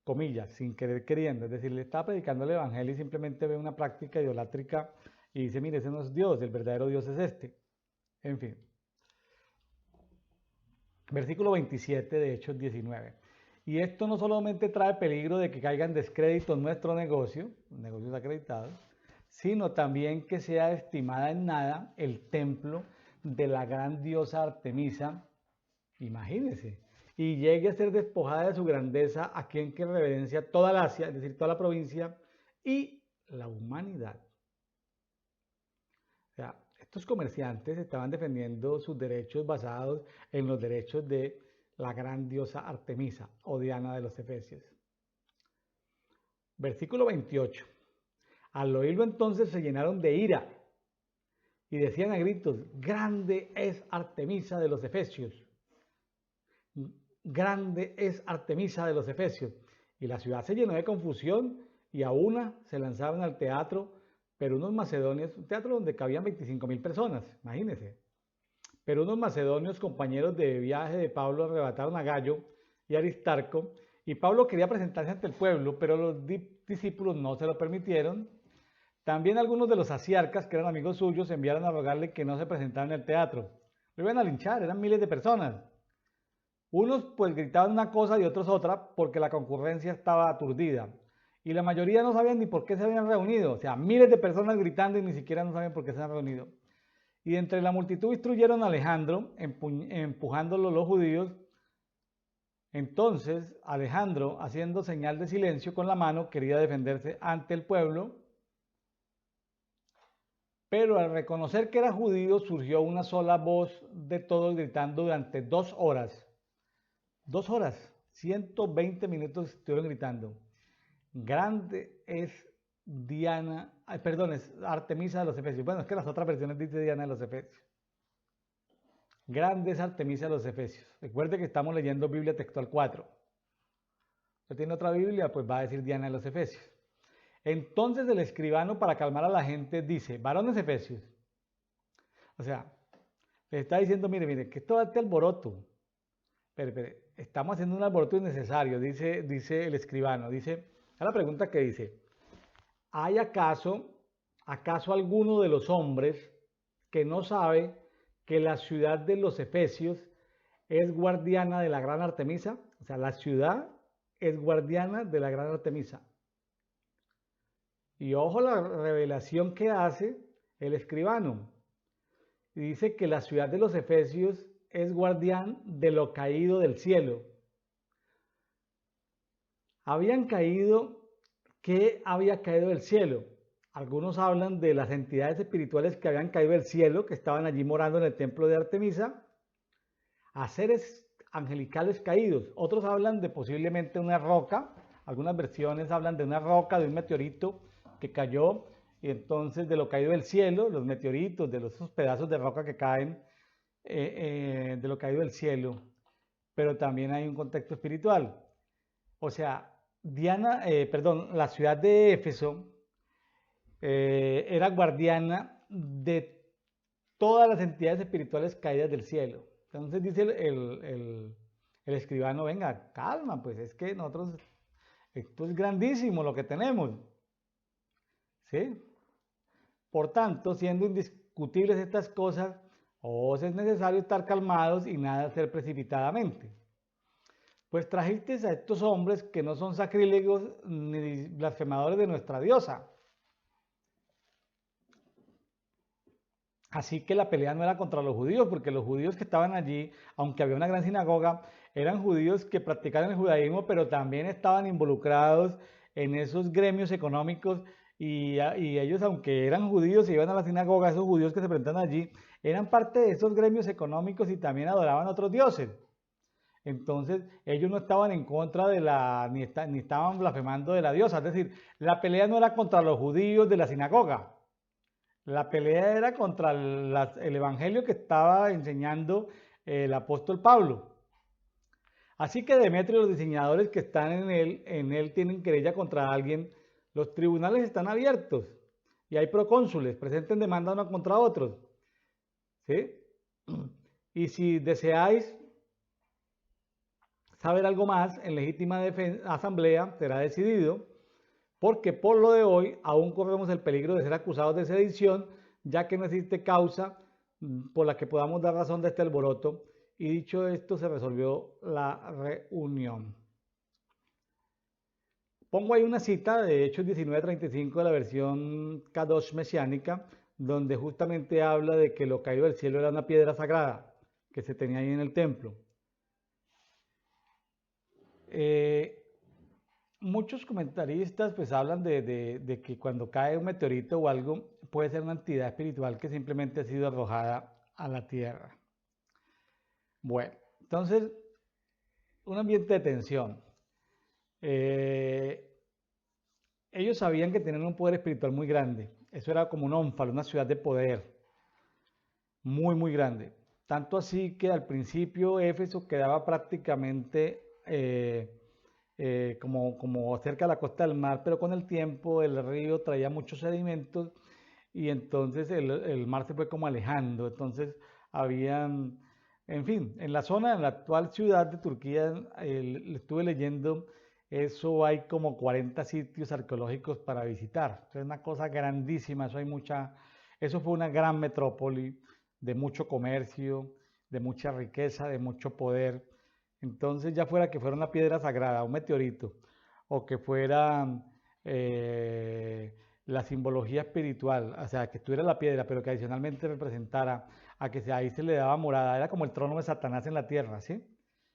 comillas, sin querer queriendo. Es decir, le está predicando el evangelio y simplemente ve una práctica idolátrica y dice, mire, ese no es Dios, el verdadero Dios es este. En fin. Versículo 27 de Hechos 19. Y esto no solamente trae peligro de que caiga en descrédito nuestro negocio, negocios acreditados, sino también que sea estimada en nada el templo de la gran diosa Artemisa, imagínense, y llegue a ser despojada de su grandeza a quien que reverencia toda la Asia, es decir, toda la provincia y la humanidad. O sea, estos comerciantes estaban defendiendo sus derechos basados en los derechos de la gran diosa Artemisa o Diana de los Efesios. Versículo 28. Al oírlo entonces se llenaron de ira y decían a gritos, grande es Artemisa de los Efesios. Grande es Artemisa de los Efesios. Y la ciudad se llenó de confusión y a una se lanzaron al teatro, pero unos macedonios, un teatro donde cabían 25.000 personas, imagínense. Pero unos macedonios, compañeros de viaje de Pablo, arrebataron a Gallo y Aristarco, y Pablo quería presentarse ante el pueblo, pero los discípulos no se lo permitieron. También algunos de los asiarcas, que eran amigos suyos, enviaron a rogarle que no se presentara en el teatro. Lo iban a linchar, eran miles de personas. Unos pues gritaban una cosa y otros otra porque la concurrencia estaba aturdida. Y la mayoría no sabían ni por qué se habían reunido. O sea, miles de personas gritando y ni siquiera no sabían por qué se habían reunido. Y entre la multitud instruyeron a Alejandro, empujándolo los judíos. Entonces Alejandro, haciendo señal de silencio con la mano, quería defenderse ante el pueblo, pero al reconocer que era judío surgió una sola voz de todos gritando durante 2 horas. 2 horas, 120 minutos estuvieron gritando. Grande es Diana, perdón, es Artemisa de los Efesios. Bueno, es que las otras versiones dice Diana de los Efesios. Grande es Artemisa de los Efesios. Recuerde que estamos leyendo Biblia textual 4. Usted tiene otra Biblia, pues va a decir Diana de los Efesios. Entonces el escribano, para calmar a la gente, dice, varones efesios. O sea, le está diciendo, mire, que todo este alboroto. Espere, estamos haciendo un alboroto innecesario, dice el escribano. Dice, a la pregunta que dice, ¿hay acaso alguno de los hombres que no sabe que la ciudad de los Efesios es guardiana de la gran Artemisa? O sea, la ciudad es guardiana de la gran Artemisa. Y ojo la revelación que hace el escribano. Y dice que la ciudad de los Efesios es guardián de lo caído del cielo. ¿Qué había caído del cielo? Algunos hablan de las entidades espirituales que habían caído del cielo, que estaban allí morando en el templo de Artemisa, a seres angelicales caídos. Otros hablan de posiblemente una roca. Algunas versiones hablan de una roca, de un meteorito que cayó, y entonces de lo caído del cielo, los meteoritos, de esos pedazos de roca que caen, de lo caído del cielo. Pero también hay un contexto espiritual. O sea, la ciudad de Éfeso era guardiana de todas las entidades espirituales caídas del cielo. Entonces dice el escribano, venga, calma, pues es que esto es grandísimo lo que tenemos. ¿Sí? Por tanto, siendo indiscutibles estas cosas, os es necesario estar calmados y nada hacer precipitadamente. Pues trajisteis a estos hombres que no son sacrílegos ni blasfemadores de nuestra diosa. Así que la pelea no era contra los judíos, porque los judíos que estaban allí, aunque había una gran sinagoga, eran judíos que practicaban el judaísmo, pero también estaban involucrados en esos gremios económicos y ellos, aunque eran judíos y iban a la sinagoga, esos judíos que se presentaban allí, eran parte de esos gremios económicos y también adoraban a otros dioses. Entonces, ellos no estaban en contra ni estaban blasfemando de la diosa. Es decir, la pelea no era contra los judíos de la sinagoga. La pelea era contra el evangelio que estaba enseñando el apóstol Pablo. Así que Demetrio y los diseñadores que están en él tienen querella contra alguien. Los tribunales están abiertos y hay procónsules, presenten demanda unos contra otros. ¿Sí? Y si deseáis saber algo más, en legítima asamblea será decidido, porque por lo de hoy aún corremos el peligro de ser acusados de sedición, ya que no existe causa por la que podamos dar razón de este alboroto. Y dicho esto, se resolvió la reunión. Pongo ahí una cita de Hechos 19:35 de la versión Kadosh mesiánica, donde justamente habla de que lo caído del cielo era una piedra sagrada que se tenía ahí en el templo. Muchos comentaristas pues hablan de que cuando cae un meteorito o algo puede ser una entidad espiritual que simplemente ha sido arrojada a la tierra. Bueno, entonces un ambiente de tensión. Ellos sabían que tenían un poder espiritual muy grande. Eso era como un ónfalo, una ciudad de poder muy, muy grande. Tanto así que al principio Éfeso quedaba prácticamente como cerca de la costa del mar, pero con el tiempo el río traía muchos sedimentos y entonces el mar se fue como alejando. Entonces habían, en fin, en la zona, en la actual ciudad de Turquía, estuve leyendo, eso hay como 40 sitios arqueológicos para visitar. Es una cosa grandísima, eso fue una gran metrópoli de mucho comercio, de mucha riqueza, de mucho poder. Entonces ya fuera que fuera una piedra sagrada, un meteorito, o que fuera la simbología espiritual, o sea, que estuviera la piedra, pero que adicionalmente representara a que ahí se le daba morada, era como el trono de Satanás en la tierra, ¿sí?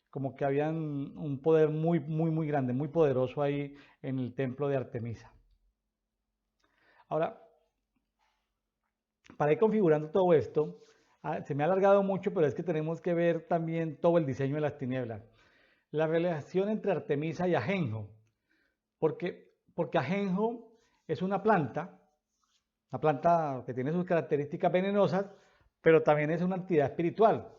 Como que había un poder muy grande, muy poderoso ahí en el templo de Artemisa. Ahora, para ir configurando todo esto, se me ha alargado mucho, pero es que tenemos que ver también todo el diseño de las tinieblas. La relación entre Artemisa y Ajenjo, porque Ajenjo es una planta que tiene sus características venenosas, pero también es una entidad espiritual.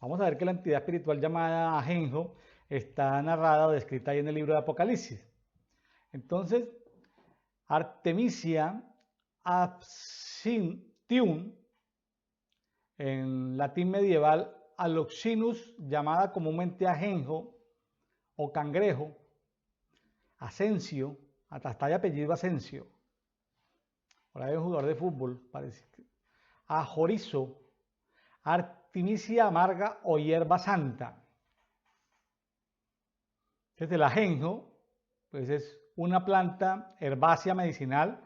Vamos a ver que la entidad espiritual llamada Ajenjo está narrada o descrita ahí en el libro de Apocalipsis. Entonces, Artemisia absinthium, en latín medieval, Aloxinus, llamada comúnmente Ajenjo o cangrejo, Asensio, hasta hay apellido Asensio, por ahí hay un jugador de fútbol, parece. Ajorizo, Artemisia amarga o hierba santa. Entonces el ajenjo, pues es una planta herbácea medicinal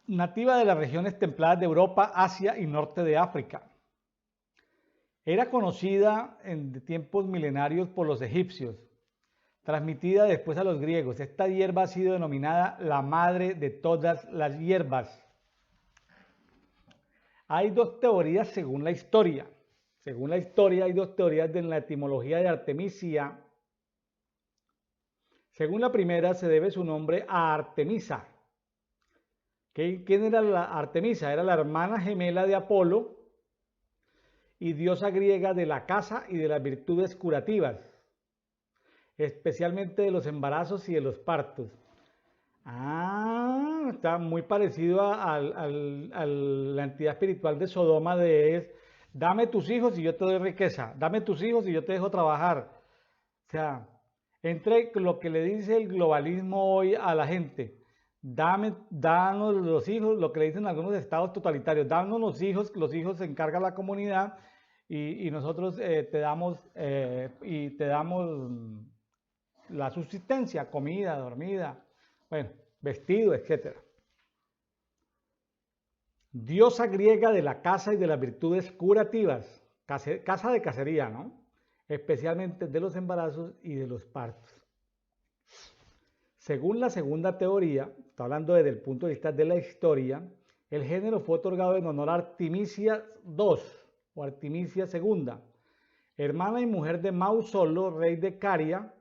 nativa de las regiones templadas de Europa, Asia y norte de África. Era conocida en tiempos milenarios por los egipcios, transmitida después a los griegos. Esta hierba ha sido denominada la madre de todas las hierbas. Hay dos teorías según la historia. Según la historia hay dos teorías de la etimología de Artemisia. Según la primera se debe su nombre a Artemisa. ¿Quién era la Artemisa? Era la hermana gemela de Apolo y diosa griega de la caza y de las virtudes curativas, especialmente de los embarazos y de los partos. Está muy parecido a la entidad espiritual de Sodoma dame tus hijos y yo te doy riqueza, dame tus hijos y yo te dejo trabajar. O sea, entre lo que le dice el globalismo hoy a la gente, danos los hijos, lo que le dicen algunos estados totalitarios, danos los hijos se encarga la comunidad y nosotros te damos la subsistencia, comida, dormida, bueno, vestido, etc. Diosa griega de la caza y de las virtudes curativas, casa de cacería, ¿no? Especialmente de los embarazos y de los partos. Según la segunda teoría, está hablando desde el punto de vista de la historia, el género fue otorgado en honor a Artemisia II o Artemisia II, hermana y mujer de Mausolo, rey de Caria,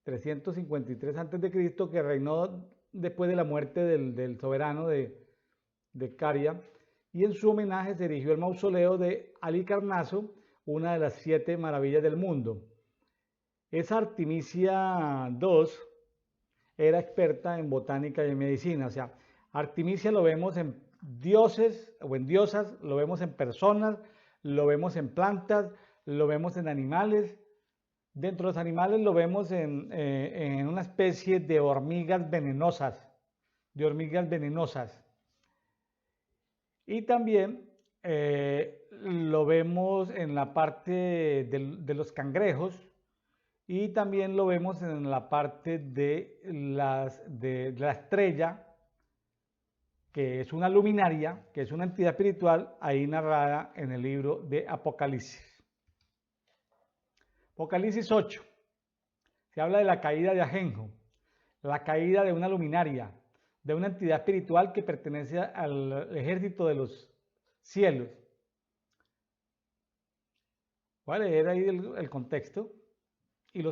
353 a.C., que reinó después de la muerte del soberano de Caria, y en su homenaje se erigió el mausoleo de Halicarnaso, una de las 7 maravillas del mundo. Esa Artemisia II era experta en botánica y en medicina, o sea, Artemisia lo vemos en dioses o en diosas, lo vemos en personas, lo vemos en plantas, lo vemos en animales. Dentro de los animales lo vemos en una especie de hormigas venenosas, Y también lo vemos en la parte de los cangrejos y también lo vemos en la parte de la estrella, que es una luminaria, que es una entidad espiritual, ahí narrada en el libro de Apocalipsis. Apocalipsis 8. Se habla de la caída de Ajenjo, la caída de una luminaria, de una entidad espiritual que pertenece al ejército de los cielos. Voy a leer ahí el contexto. Y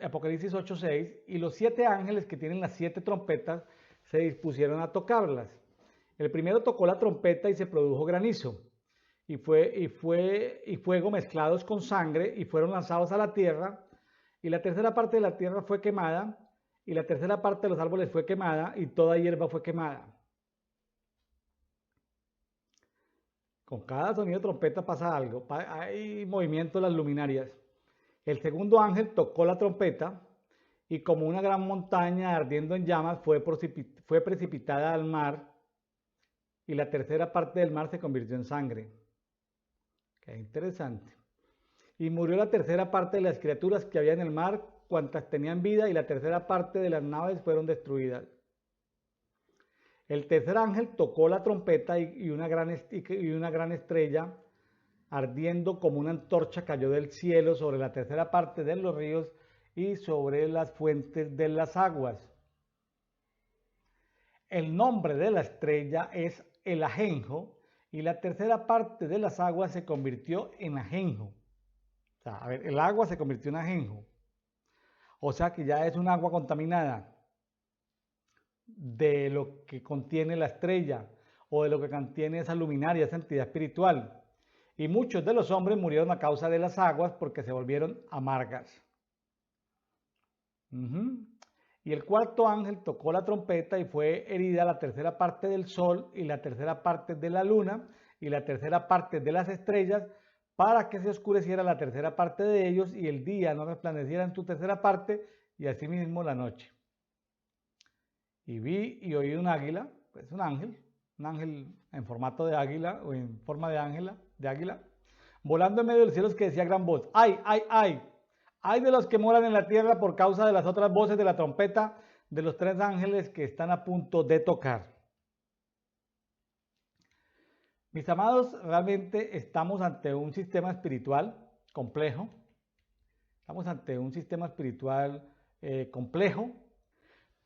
Apocalipsis 8:6, y los 7 ángeles que tienen las 7 trompetas se dispusieron a tocarlas. El primero tocó la trompeta y se produjo granizo, y fuego mezclados con sangre, y fueron lanzados a la tierra, y la tercera parte de la tierra fue quemada, y la tercera parte de los árboles fue quemada, y toda hierba fue quemada. Con cada sonido de trompeta pasa algo, hay movimiento de las luminarias. El segundo ángel tocó la trompeta y como una gran montaña ardiendo en llamas fue precipitada al mar y la tercera parte del mar se convirtió en sangre. Qué interesante. y murió la tercera parte de las criaturas que había en el mar, cuantas tenían vida, y la tercera parte de las naves fueron destruidas. El tercer ángel tocó la trompeta y una gran estrella, ardiendo como una antorcha, cayó del cielo sobre la tercera parte de los ríos y sobre las fuentes de las aguas. El nombre de la estrella es el ajenjo, y la tercera parte de las aguas se convirtió en ajenjo. O sea, a ver, el agua se convirtió en ajenjo. O sea que ya es un agua contaminada de lo que contiene la estrella o de lo que contiene esa luminaria, esa entidad espiritual. Y muchos de los hombres murieron a causa de las aguas porque se volvieron amargas. Y el cuarto ángel tocó la trompeta y fue herida la tercera parte del sol y la tercera parte de la luna y la tercera parte de las estrellas, para que se oscureciera la tercera parte de ellos y el día no resplandeciera en su tercera parte, y asimismo la noche. Y vi y oí un águila, pues un ángel en formato de águila o en forma de águila, volando en medio del cielo, que decía a gran voz: ¡ay, ay, ay! ¡Ay de los que moran en la tierra por causa de las otras voces de la trompeta de los tres ángeles que están a punto de tocar! Mis amados, realmente estamos ante un sistema espiritual complejo. Estamos ante un sistema espiritual complejo.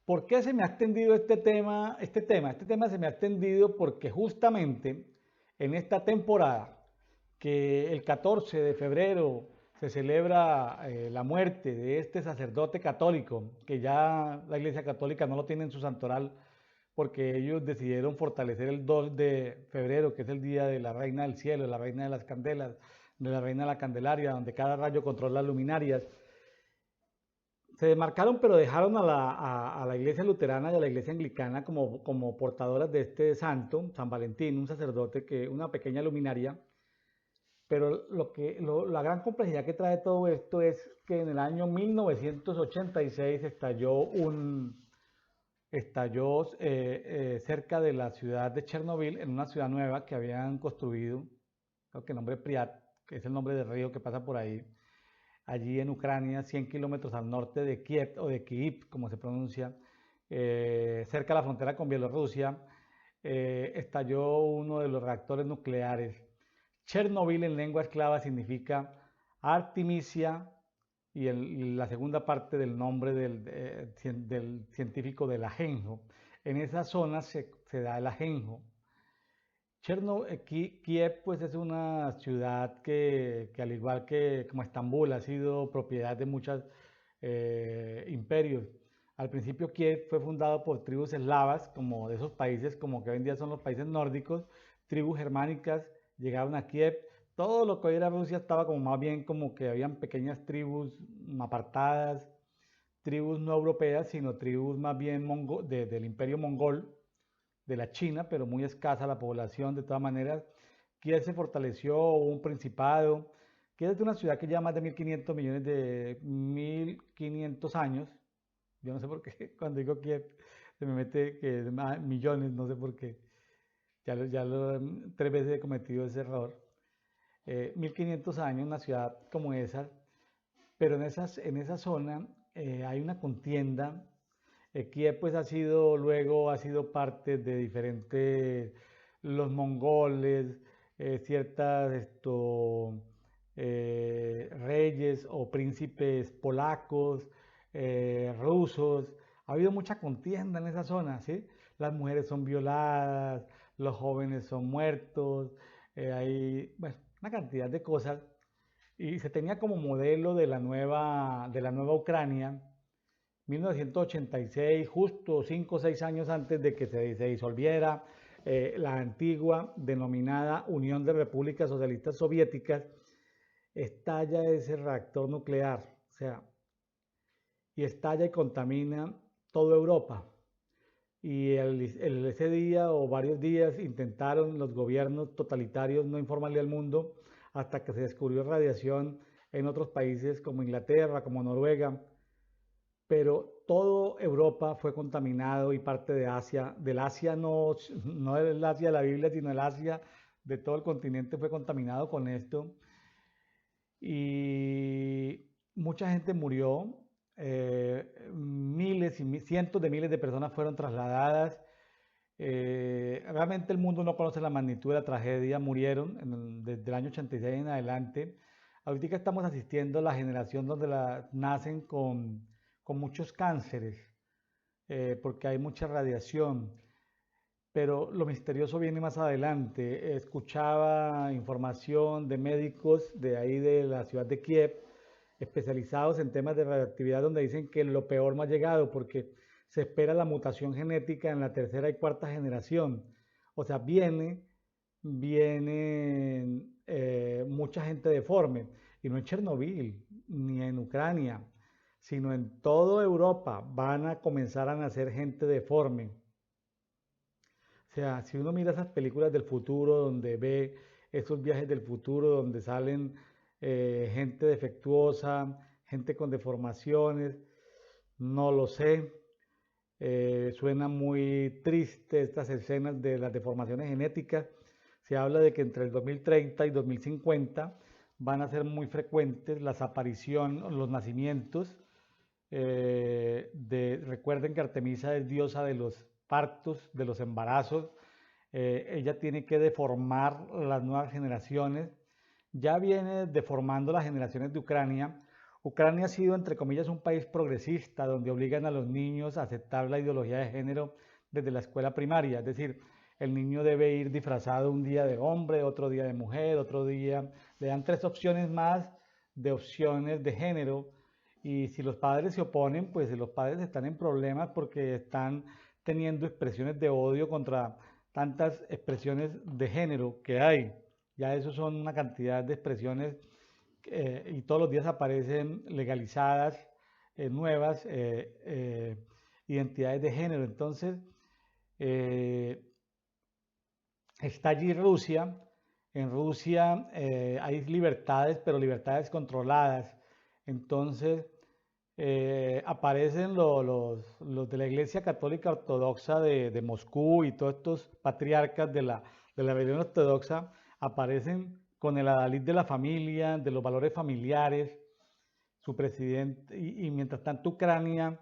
¿Por qué se me ha extendido este tema? Este tema se me ha extendido porque justamente en esta temporada, que el 14 de febrero se celebra la muerte de este sacerdote católico, que ya la Iglesia Católica no lo tiene en su santoral, porque ellos decidieron fortalecer el 2 de febrero, que es el día de la Reina del Cielo, de la Reina de las Candelas, de la Reina de la Candelaria, donde cada rayo controla las luminarias. Se demarcaron, pero dejaron a la Iglesia Luterana y a la Iglesia Anglicana como portadoras de este santo, San Valentín, un sacerdote, una pequeña luminaria. Pero la gran complejidad que trae todo esto es que en el año 1986 estalló cerca de la ciudad de Chernobyl, en una ciudad nueva que habían construido, creo que el nombre Priat, que es el nombre del río que pasa por ahí, allí en Ucrania, 100 kilómetros al norte de Kiev, o de Kyiv, como se pronuncia, cerca de la frontera con Bielorrusia, estalló uno de los reactores nucleares. Chernobyl en lengua esclava significa Artemisia, y la segunda parte del nombre del científico del ajenjo. En esa zona se da el ajenjo. Kiev pues es una ciudad que al igual que como Estambul ha sido propiedad de muchos imperios. Al principio Kiev fue fundado por tribus eslavas, como de esos países como que hoy en día son los países nórdicos, tribus germánicas llegaron a Kiev. Todo lo que hoy era Rusia estaba como más bien como que habían pequeñas tribus apartadas, tribus no europeas, sino tribus más bien del imperio mongol, de la China, pero muy escasa la población. De todas maneras, Kiev se fortaleció, hubo un principado. Kiev es una ciudad que lleva más de 1.500 millones de 1.500 años. Yo no sé por qué cuando digo Kiev se me mete que millones, no sé por qué. Tres veces he cometido ese error. 1.500 años, una ciudad como esa, pero en esa zona hay una contienda. Kiev pues ha sido parte de diferentes, los mongoles, ciertas reyes o príncipes polacos, rusos. Ha habido mucha contienda en esa zona, ¿sí? Las mujeres son violadas, los jóvenes son muertos, hay, bueno, una cantidad de cosas. Y se tenía como modelo de la nueva Ucrania, 1986, justo 5 o 6 años antes de que se disolviera la antigua denominada Unión de Repúblicas Socialistas Soviéticas, estalla ese reactor nuclear, o sea, y estalla y contamina toda Europa. Y ese día o varios días intentaron los gobiernos totalitarios no informarle al mundo, hasta que se descubrió radiación en otros países como Inglaterra, como Noruega, pero toda Europa fue contaminado, y parte de Asia, del Asia no el Asia de la Biblia, sino el Asia de todo el continente fue contaminado con esto. y mucha gente murió, miles y cientos de miles de personas fueron trasladadas. Realmente el mundo no conoce la magnitud de la tragedia, murieron desde el año 86 en adelante. Ahorita estamos asistiendo a la generación donde nacen con muchos cánceres, porque hay mucha radiación. Pero lo misterioso viene más adelante. Escuchaba información de médicos de ahí de la ciudad de Kiev, especializados en temas de radioactividad, donde dicen que lo peor no ha llegado porque se espera la mutación genética en la tercera y cuarta generación. O sea, viene mucha gente deforme. Y no en Chernobyl, ni en Ucrania, sino en toda Europa van a comenzar a nacer gente deforme. O sea, si uno mira esas películas del futuro, donde ve esos viajes del futuro, donde salen gente defectuosa, gente con deformaciones, no lo sé. Suena muy triste estas escenas de las deformaciones genéticas. Se habla de que entre el 2030 y 2050 van a ser muy frecuentes las apariciones, los nacimientos. Recuerden que Artemisa es diosa de los partos, de los embarazos. Ella tiene que deformar las nuevas generaciones. Ya viene deformando las generaciones de Ucrania. Ucrania ha sido, entre comillas, un país progresista, donde obligan a los niños a aceptar la ideología de género desde la escuela primaria. Es decir, el niño debe ir disfrazado un día de hombre, otro día de mujer, otro día. Le dan 3 opciones más de opciones de género. Y si los padres se oponen, pues los padres están en problemas porque están teniendo expresiones de odio contra tantas expresiones de género que hay. Ya eso son una cantidad de expresiones y todos los días aparecen legalizadas nuevas identidades de género. Entonces, está allí Rusia. En Rusia hay libertades, pero libertades controladas. Entonces, aparecen los de la Iglesia Católica Ortodoxa de Moscú y todos estos patriarcas de la religión ortodoxa aparecen con el adalid de la familia, de los valores familiares, su presidente, y mientras tanto Ucrania,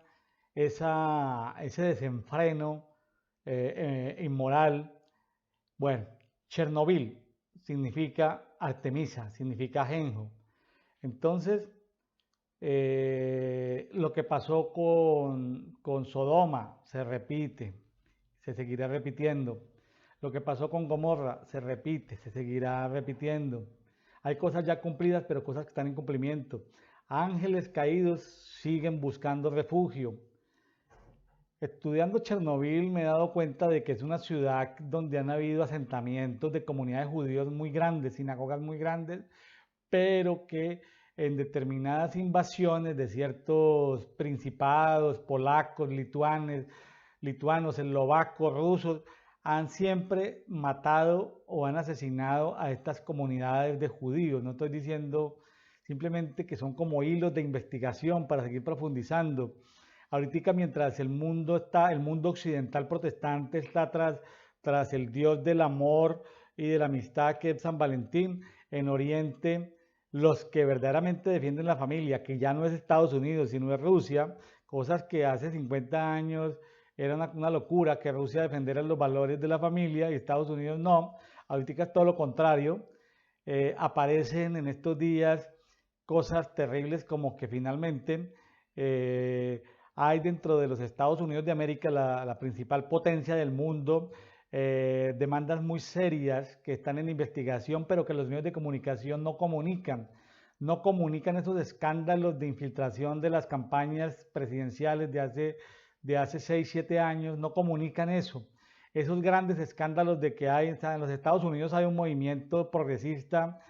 ese desenfreno inmoral. Bueno, Chernobyl significa Artemisa, significa ajenjo. Entonces, lo que pasó con Sodoma se repite, se seguirá repitiendo. Lo que pasó con Gomorra se repite, se seguirá repitiendo. Hay cosas ya cumplidas, pero cosas que están en cumplimiento. Ángeles caídos siguen buscando refugio. Estudiando Chernobyl me he dado cuenta de que es una ciudad donde han habido asentamientos de comunidades judíos muy grandes, sinagogas muy grandes, pero que en determinadas invasiones de ciertos principados, polacos, lituanos, eslovacos, rusos, han siempre matado o han asesinado a estas comunidades de judíos. No estoy diciendo simplemente que son como hilos de investigación para seguir profundizando. Ahorita mientras el mundo occidental protestante está tras el Dios del amor y de la amistad que es San Valentín, en Oriente los que verdaderamente defienden la familia, que ya no es Estados Unidos, sino es Rusia, cosas que hace 50 años era una locura que Rusia defendiera los valores de la familia y Estados Unidos no. Ahorita es todo lo contrario. Aparecen en estos días cosas terribles como que finalmente hay dentro de los Estados Unidos de América, la principal potencia del mundo, demandas muy serias que están en investigación, pero que los medios de comunicación no comunican. No comunican esos escándalos de infiltración de las campañas presidenciales de hace 6, 7 años, no comunican eso. Esos grandes escándalos de que hay en los Estados Unidos hay un movimiento progresista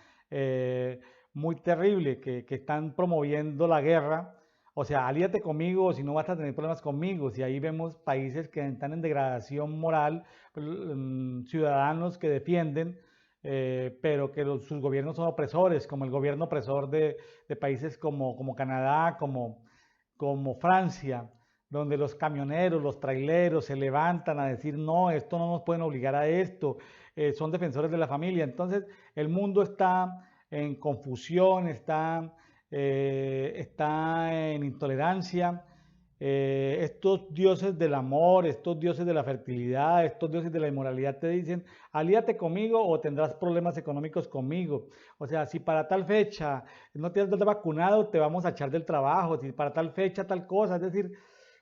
muy terrible que están promoviendo la guerra. O sea, alíate conmigo si no vas a tener problemas conmigo. Si ahí vemos países que están en degradación moral, ciudadanos que defienden, pero que sus gobiernos son opresores, como el gobierno opresor de países como Canadá, como Francia, donde los camioneros, los traileros se levantan a decir, no, esto no nos pueden obligar a esto, son defensores de la familia. Entonces, el mundo está en confusión, está en intolerancia. Estos dioses del amor, estos dioses de la fertilidad, estos dioses de la inmoralidad te dicen, alíate conmigo o tendrás problemas económicos conmigo. O sea, si para tal fecha no te has vacunado, te vamos a echar del trabajo, si para tal fecha tal cosa, es decir,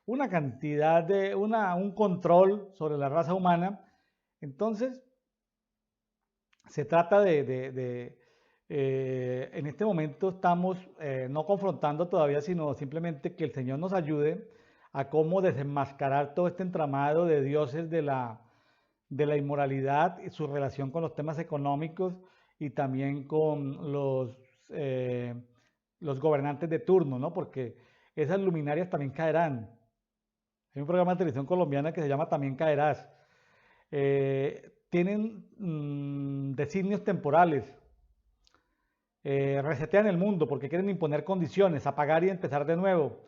una cantidad un control sobre la raza humana. Entonces, se trata en este momento estamos no confrontando todavía, sino simplemente que el Señor nos ayude a cómo desenmascarar todo este entramado de dioses de la inmoralidad y su relación con los temas económicos y también con los gobernantes de turno, ¿no? Porque esas luminarias también caerán. Hay un programa de televisión colombiana que se llama También Caerás. Tienen designios temporales, resetean el mundo porque quieren imponer condiciones, apagar y empezar de nuevo.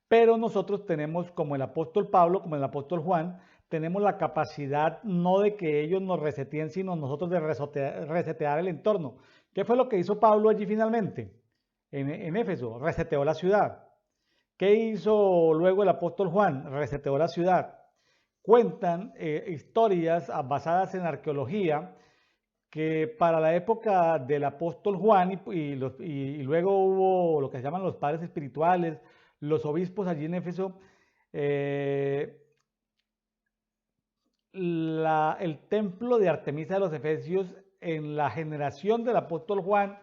Pero nosotros tenemos, como el apóstol Pablo, como el apóstol Juan, tenemos la capacidad no de que ellos nos reseteen, sino nosotros de resetear el entorno. ¿Qué fue lo que hizo Pablo allí finalmente? En Éfeso, reseteó la ciudad. ¿Qué hizo luego el apóstol Juan? Reseteó la ciudad. Cuentan historias basadas en arqueología que para la época del apóstol Juan y luego hubo lo que se llaman los padres espirituales, los obispos allí en Éfeso, el templo de Artemisa de los Efesios en la generación del apóstol Juan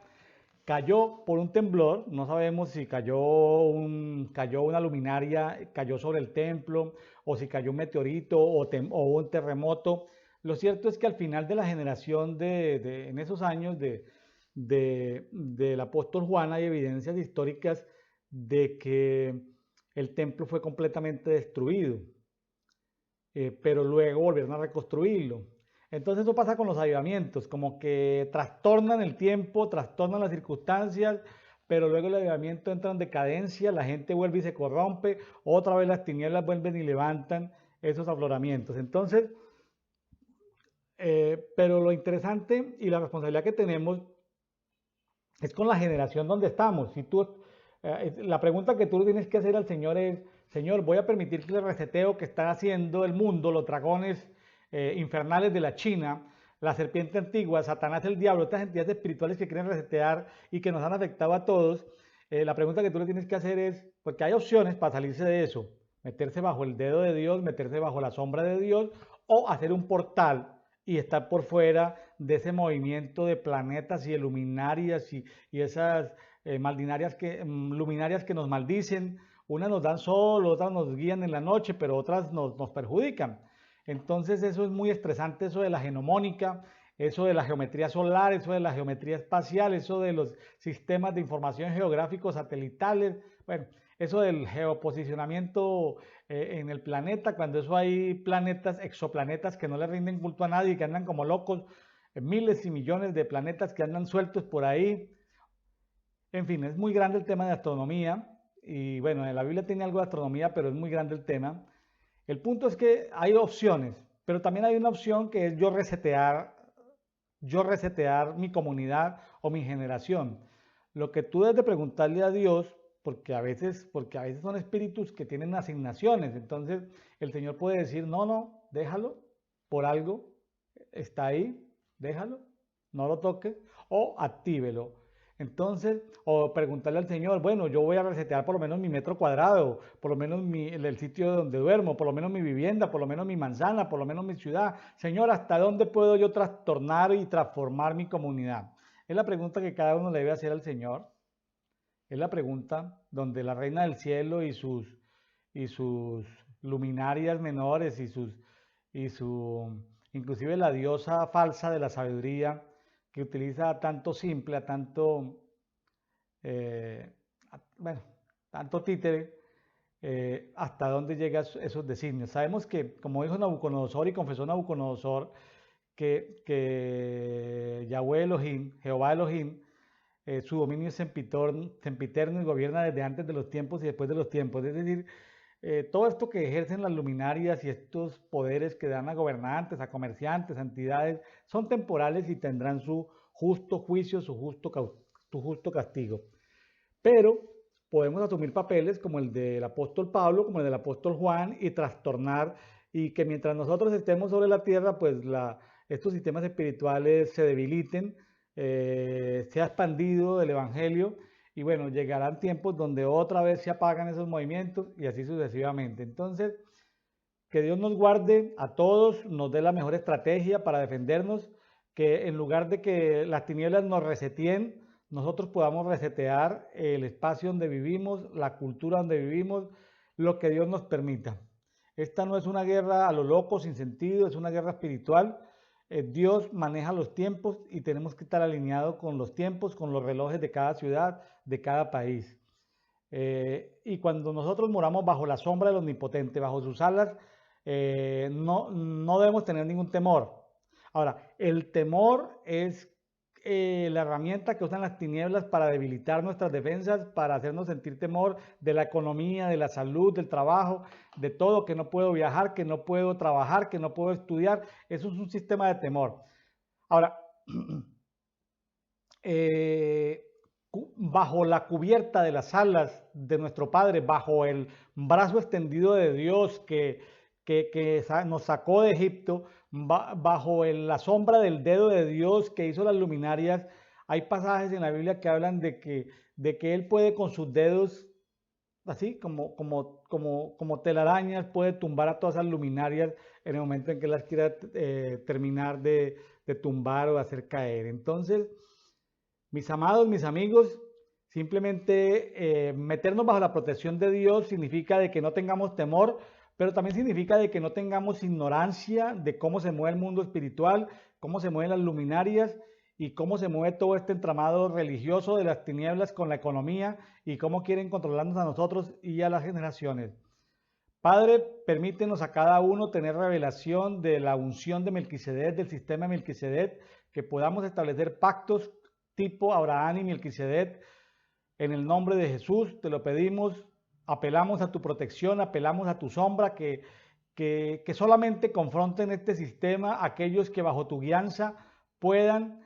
cayó por un temblor, no sabemos si cayó una luminaria, cayó sobre el templo, o si cayó un meteorito o un terremoto. Lo cierto es que al final de la generación en esos años del apóstol Juan hay evidencias históricas de que el templo fue completamente destruido, pero luego volvieron a reconstruirlo. Entonces eso pasa con los avivamientos, como que trastornan el tiempo, trastornan las circunstancias, pero luego el avivamiento entra en decadencia, la gente vuelve y se corrompe, otra vez las tinieblas vuelven y levantan esos afloramientos. Entonces, pero lo interesante y la responsabilidad que tenemos es con la generación donde estamos. Si la pregunta que tú tienes que hacer al Señor es, Señor, voy a permitir que el reseteo que está haciendo el mundo, los dragones infernales de la China, la serpiente antigua, Satanás, el diablo, estas entidades espirituales que quieren resetear y que nos han afectado a todos, la pregunta que tú le tienes que hacer es, porque hay opciones para salirse de eso, meterse bajo el dedo de Dios, meterse bajo la sombra de Dios o hacer un portal y estar por fuera de ese movimiento de planetas y de luminarias y esas luminarias que nos maldicen. Unas nos dan sol, otras nos guían en la noche, pero otras nos perjudican. Entonces eso es muy estresante, eso de la genomónica, eso de la geometría solar, eso de la geometría espacial, eso de los sistemas de información geográficos satelitales, bueno, eso del geoposicionamiento en el planeta, cuando eso hay planetas, exoplanetas que no le rinden culto a nadie, que andan como locos, miles y millones de planetas que andan sueltos por ahí. En fin, es muy grande el tema de astronomía y bueno, en la Biblia tiene algo de astronomía, pero es muy grande el tema. El punto es que hay opciones, pero también hay una opción que es yo resetear mi comunidad o mi generación. Lo que tú debes de preguntarle a Dios, porque a veces son espíritus que tienen asignaciones, entonces el Señor puede decir, no, déjalo, por algo, está ahí, déjalo, no lo toques, o actívelo. Entonces, o preguntarle al Señor, bueno, yo voy a resetear por lo menos mi metro cuadrado, por lo menos el sitio donde duermo, por lo menos mi vivienda, por lo menos mi manzana, por lo menos mi ciudad. Señor, ¿hasta dónde puedo yo trastornar y transformar mi comunidad? Es la pregunta que cada uno le debe hacer al Señor. Es la pregunta donde la reina del cielo y sus luminarias menores inclusive la diosa falsa de la sabiduría, que utiliza a tanto simple, bueno, tanto títere, hasta dónde llegan esos designios. Sabemos que, como dijo Nabucodonosor y confesó Nabucodonosor, que Yahweh Elohim, Jehová Elohim, su dominio es sempiterno y gobierna desde antes de los tiempos y después de los tiempos. Es decir, todo esto que ejercen las luminarias y estos poderes que dan a gobernantes, a comerciantes, a entidades, son temporales y tendrán su justo juicio, su justo tu justo castigo. Pero podemos asumir papeles como el del apóstol Pablo, como el del apóstol Juan y trastornar y que mientras nosotros estemos sobre la tierra, pues estos sistemas espirituales se debiliten, se ha expandido el evangelio y bueno, llegarán tiempos donde otra vez se apagan esos movimientos y así sucesivamente. Entonces, que Dios nos guarde a todos, nos dé la mejor estrategia para defendernos, que en lugar de que las tinieblas nos reseteen, nosotros podamos resetear el espacio donde vivimos, la cultura donde vivimos, lo que Dios nos permita. Esta no es una guerra a lo loco, sin sentido, es una guerra espiritual. Dios maneja los tiempos y tenemos que estar alineados con los tiempos, con los relojes de cada ciudad, de cada país. Y cuando nosotros moramos bajo la sombra del Omnipotente, bajo sus alas, no debemos tener ningún temor. Ahora, el temor es la herramienta que usan las tinieblas para debilitar nuestras defensas, para hacernos sentir temor de la economía, de la salud, del trabajo, de todo, que no puedo viajar, que no puedo trabajar, que no puedo estudiar. Eso es un sistema de temor. Ahora, bajo la cubierta de las alas de nuestro Padre, bajo el brazo extendido de Dios que nos sacó de Egipto, bajo la sombra del dedo de Dios que hizo las luminarias, hay pasajes en la Biblia que hablan de que Él puede con sus dedos, así como telarañas, puede tumbar a todas esas luminarias en el momento en que las quiera terminar de tumbar o de hacer caer. Entonces, mis amados, mis amigos, simplemente meternos bajo la protección de Dios significa de que no tengamos temor, pero también significa de que no tengamos ignorancia de cómo se mueve el mundo espiritual, cómo se mueven las luminarias y cómo se mueve todo este entramado religioso de las tinieblas con la economía y cómo quieren controlarnos a nosotros y a las generaciones. Padre, permítenos a cada uno tener revelación de la unción de Melquisedec, del sistema de Melquisedec, que podamos establecer pactos tipo Abraham y Melquisedec. En el nombre de Jesús te lo pedimos, apelamos a tu protección, apelamos a tu sombra, que solamente confronten este sistema aquellos que bajo tu guianza puedan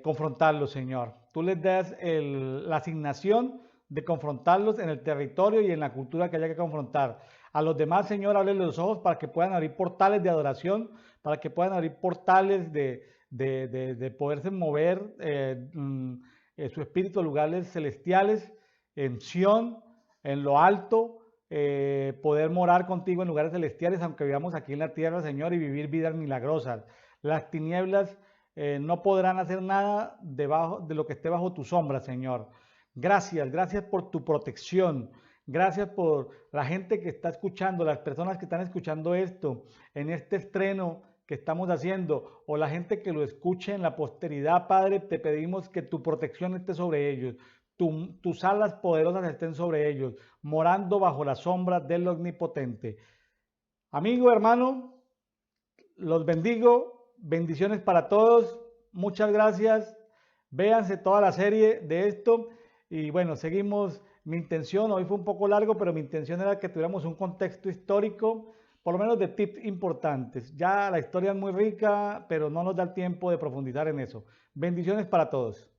confrontarlos, Señor. Tú les das la asignación de confrontarlos en el territorio y en la cultura que haya que confrontar. A los demás, Señor, ábrele los ojos para que puedan abrir portales de adoración, para que puedan abrir portales de poderse mover su espíritu a lugares celestiales, en Sión, en lo alto, poder morar contigo en lugares celestiales, aunque vivamos aquí en la tierra, Señor, y vivir vidas milagrosas. Las tinieblas no podrán hacer nada debajo de lo que esté bajo tu sombra, Señor. Gracias, gracias por tu protección. Gracias por la gente que está escuchando, las personas que están escuchando esto en este estreno que estamos haciendo, o la gente que lo escuche en la posteridad, Padre, te pedimos que tu protección esté sobre ellos, tus alas poderosas estén sobre ellos, morando bajo la sombra del Omnipotente. Amigo, hermano, los bendigo, bendiciones para todos, muchas gracias, véanse toda la serie de esto y bueno, seguimos. Mi intención, hoy fue un poco largo, pero mi intención era que tuviéramos un contexto histórico, por lo menos de tips importantes. Ya la historia es muy rica, pero no nos da el tiempo de profundizar en eso. Bendiciones para todos.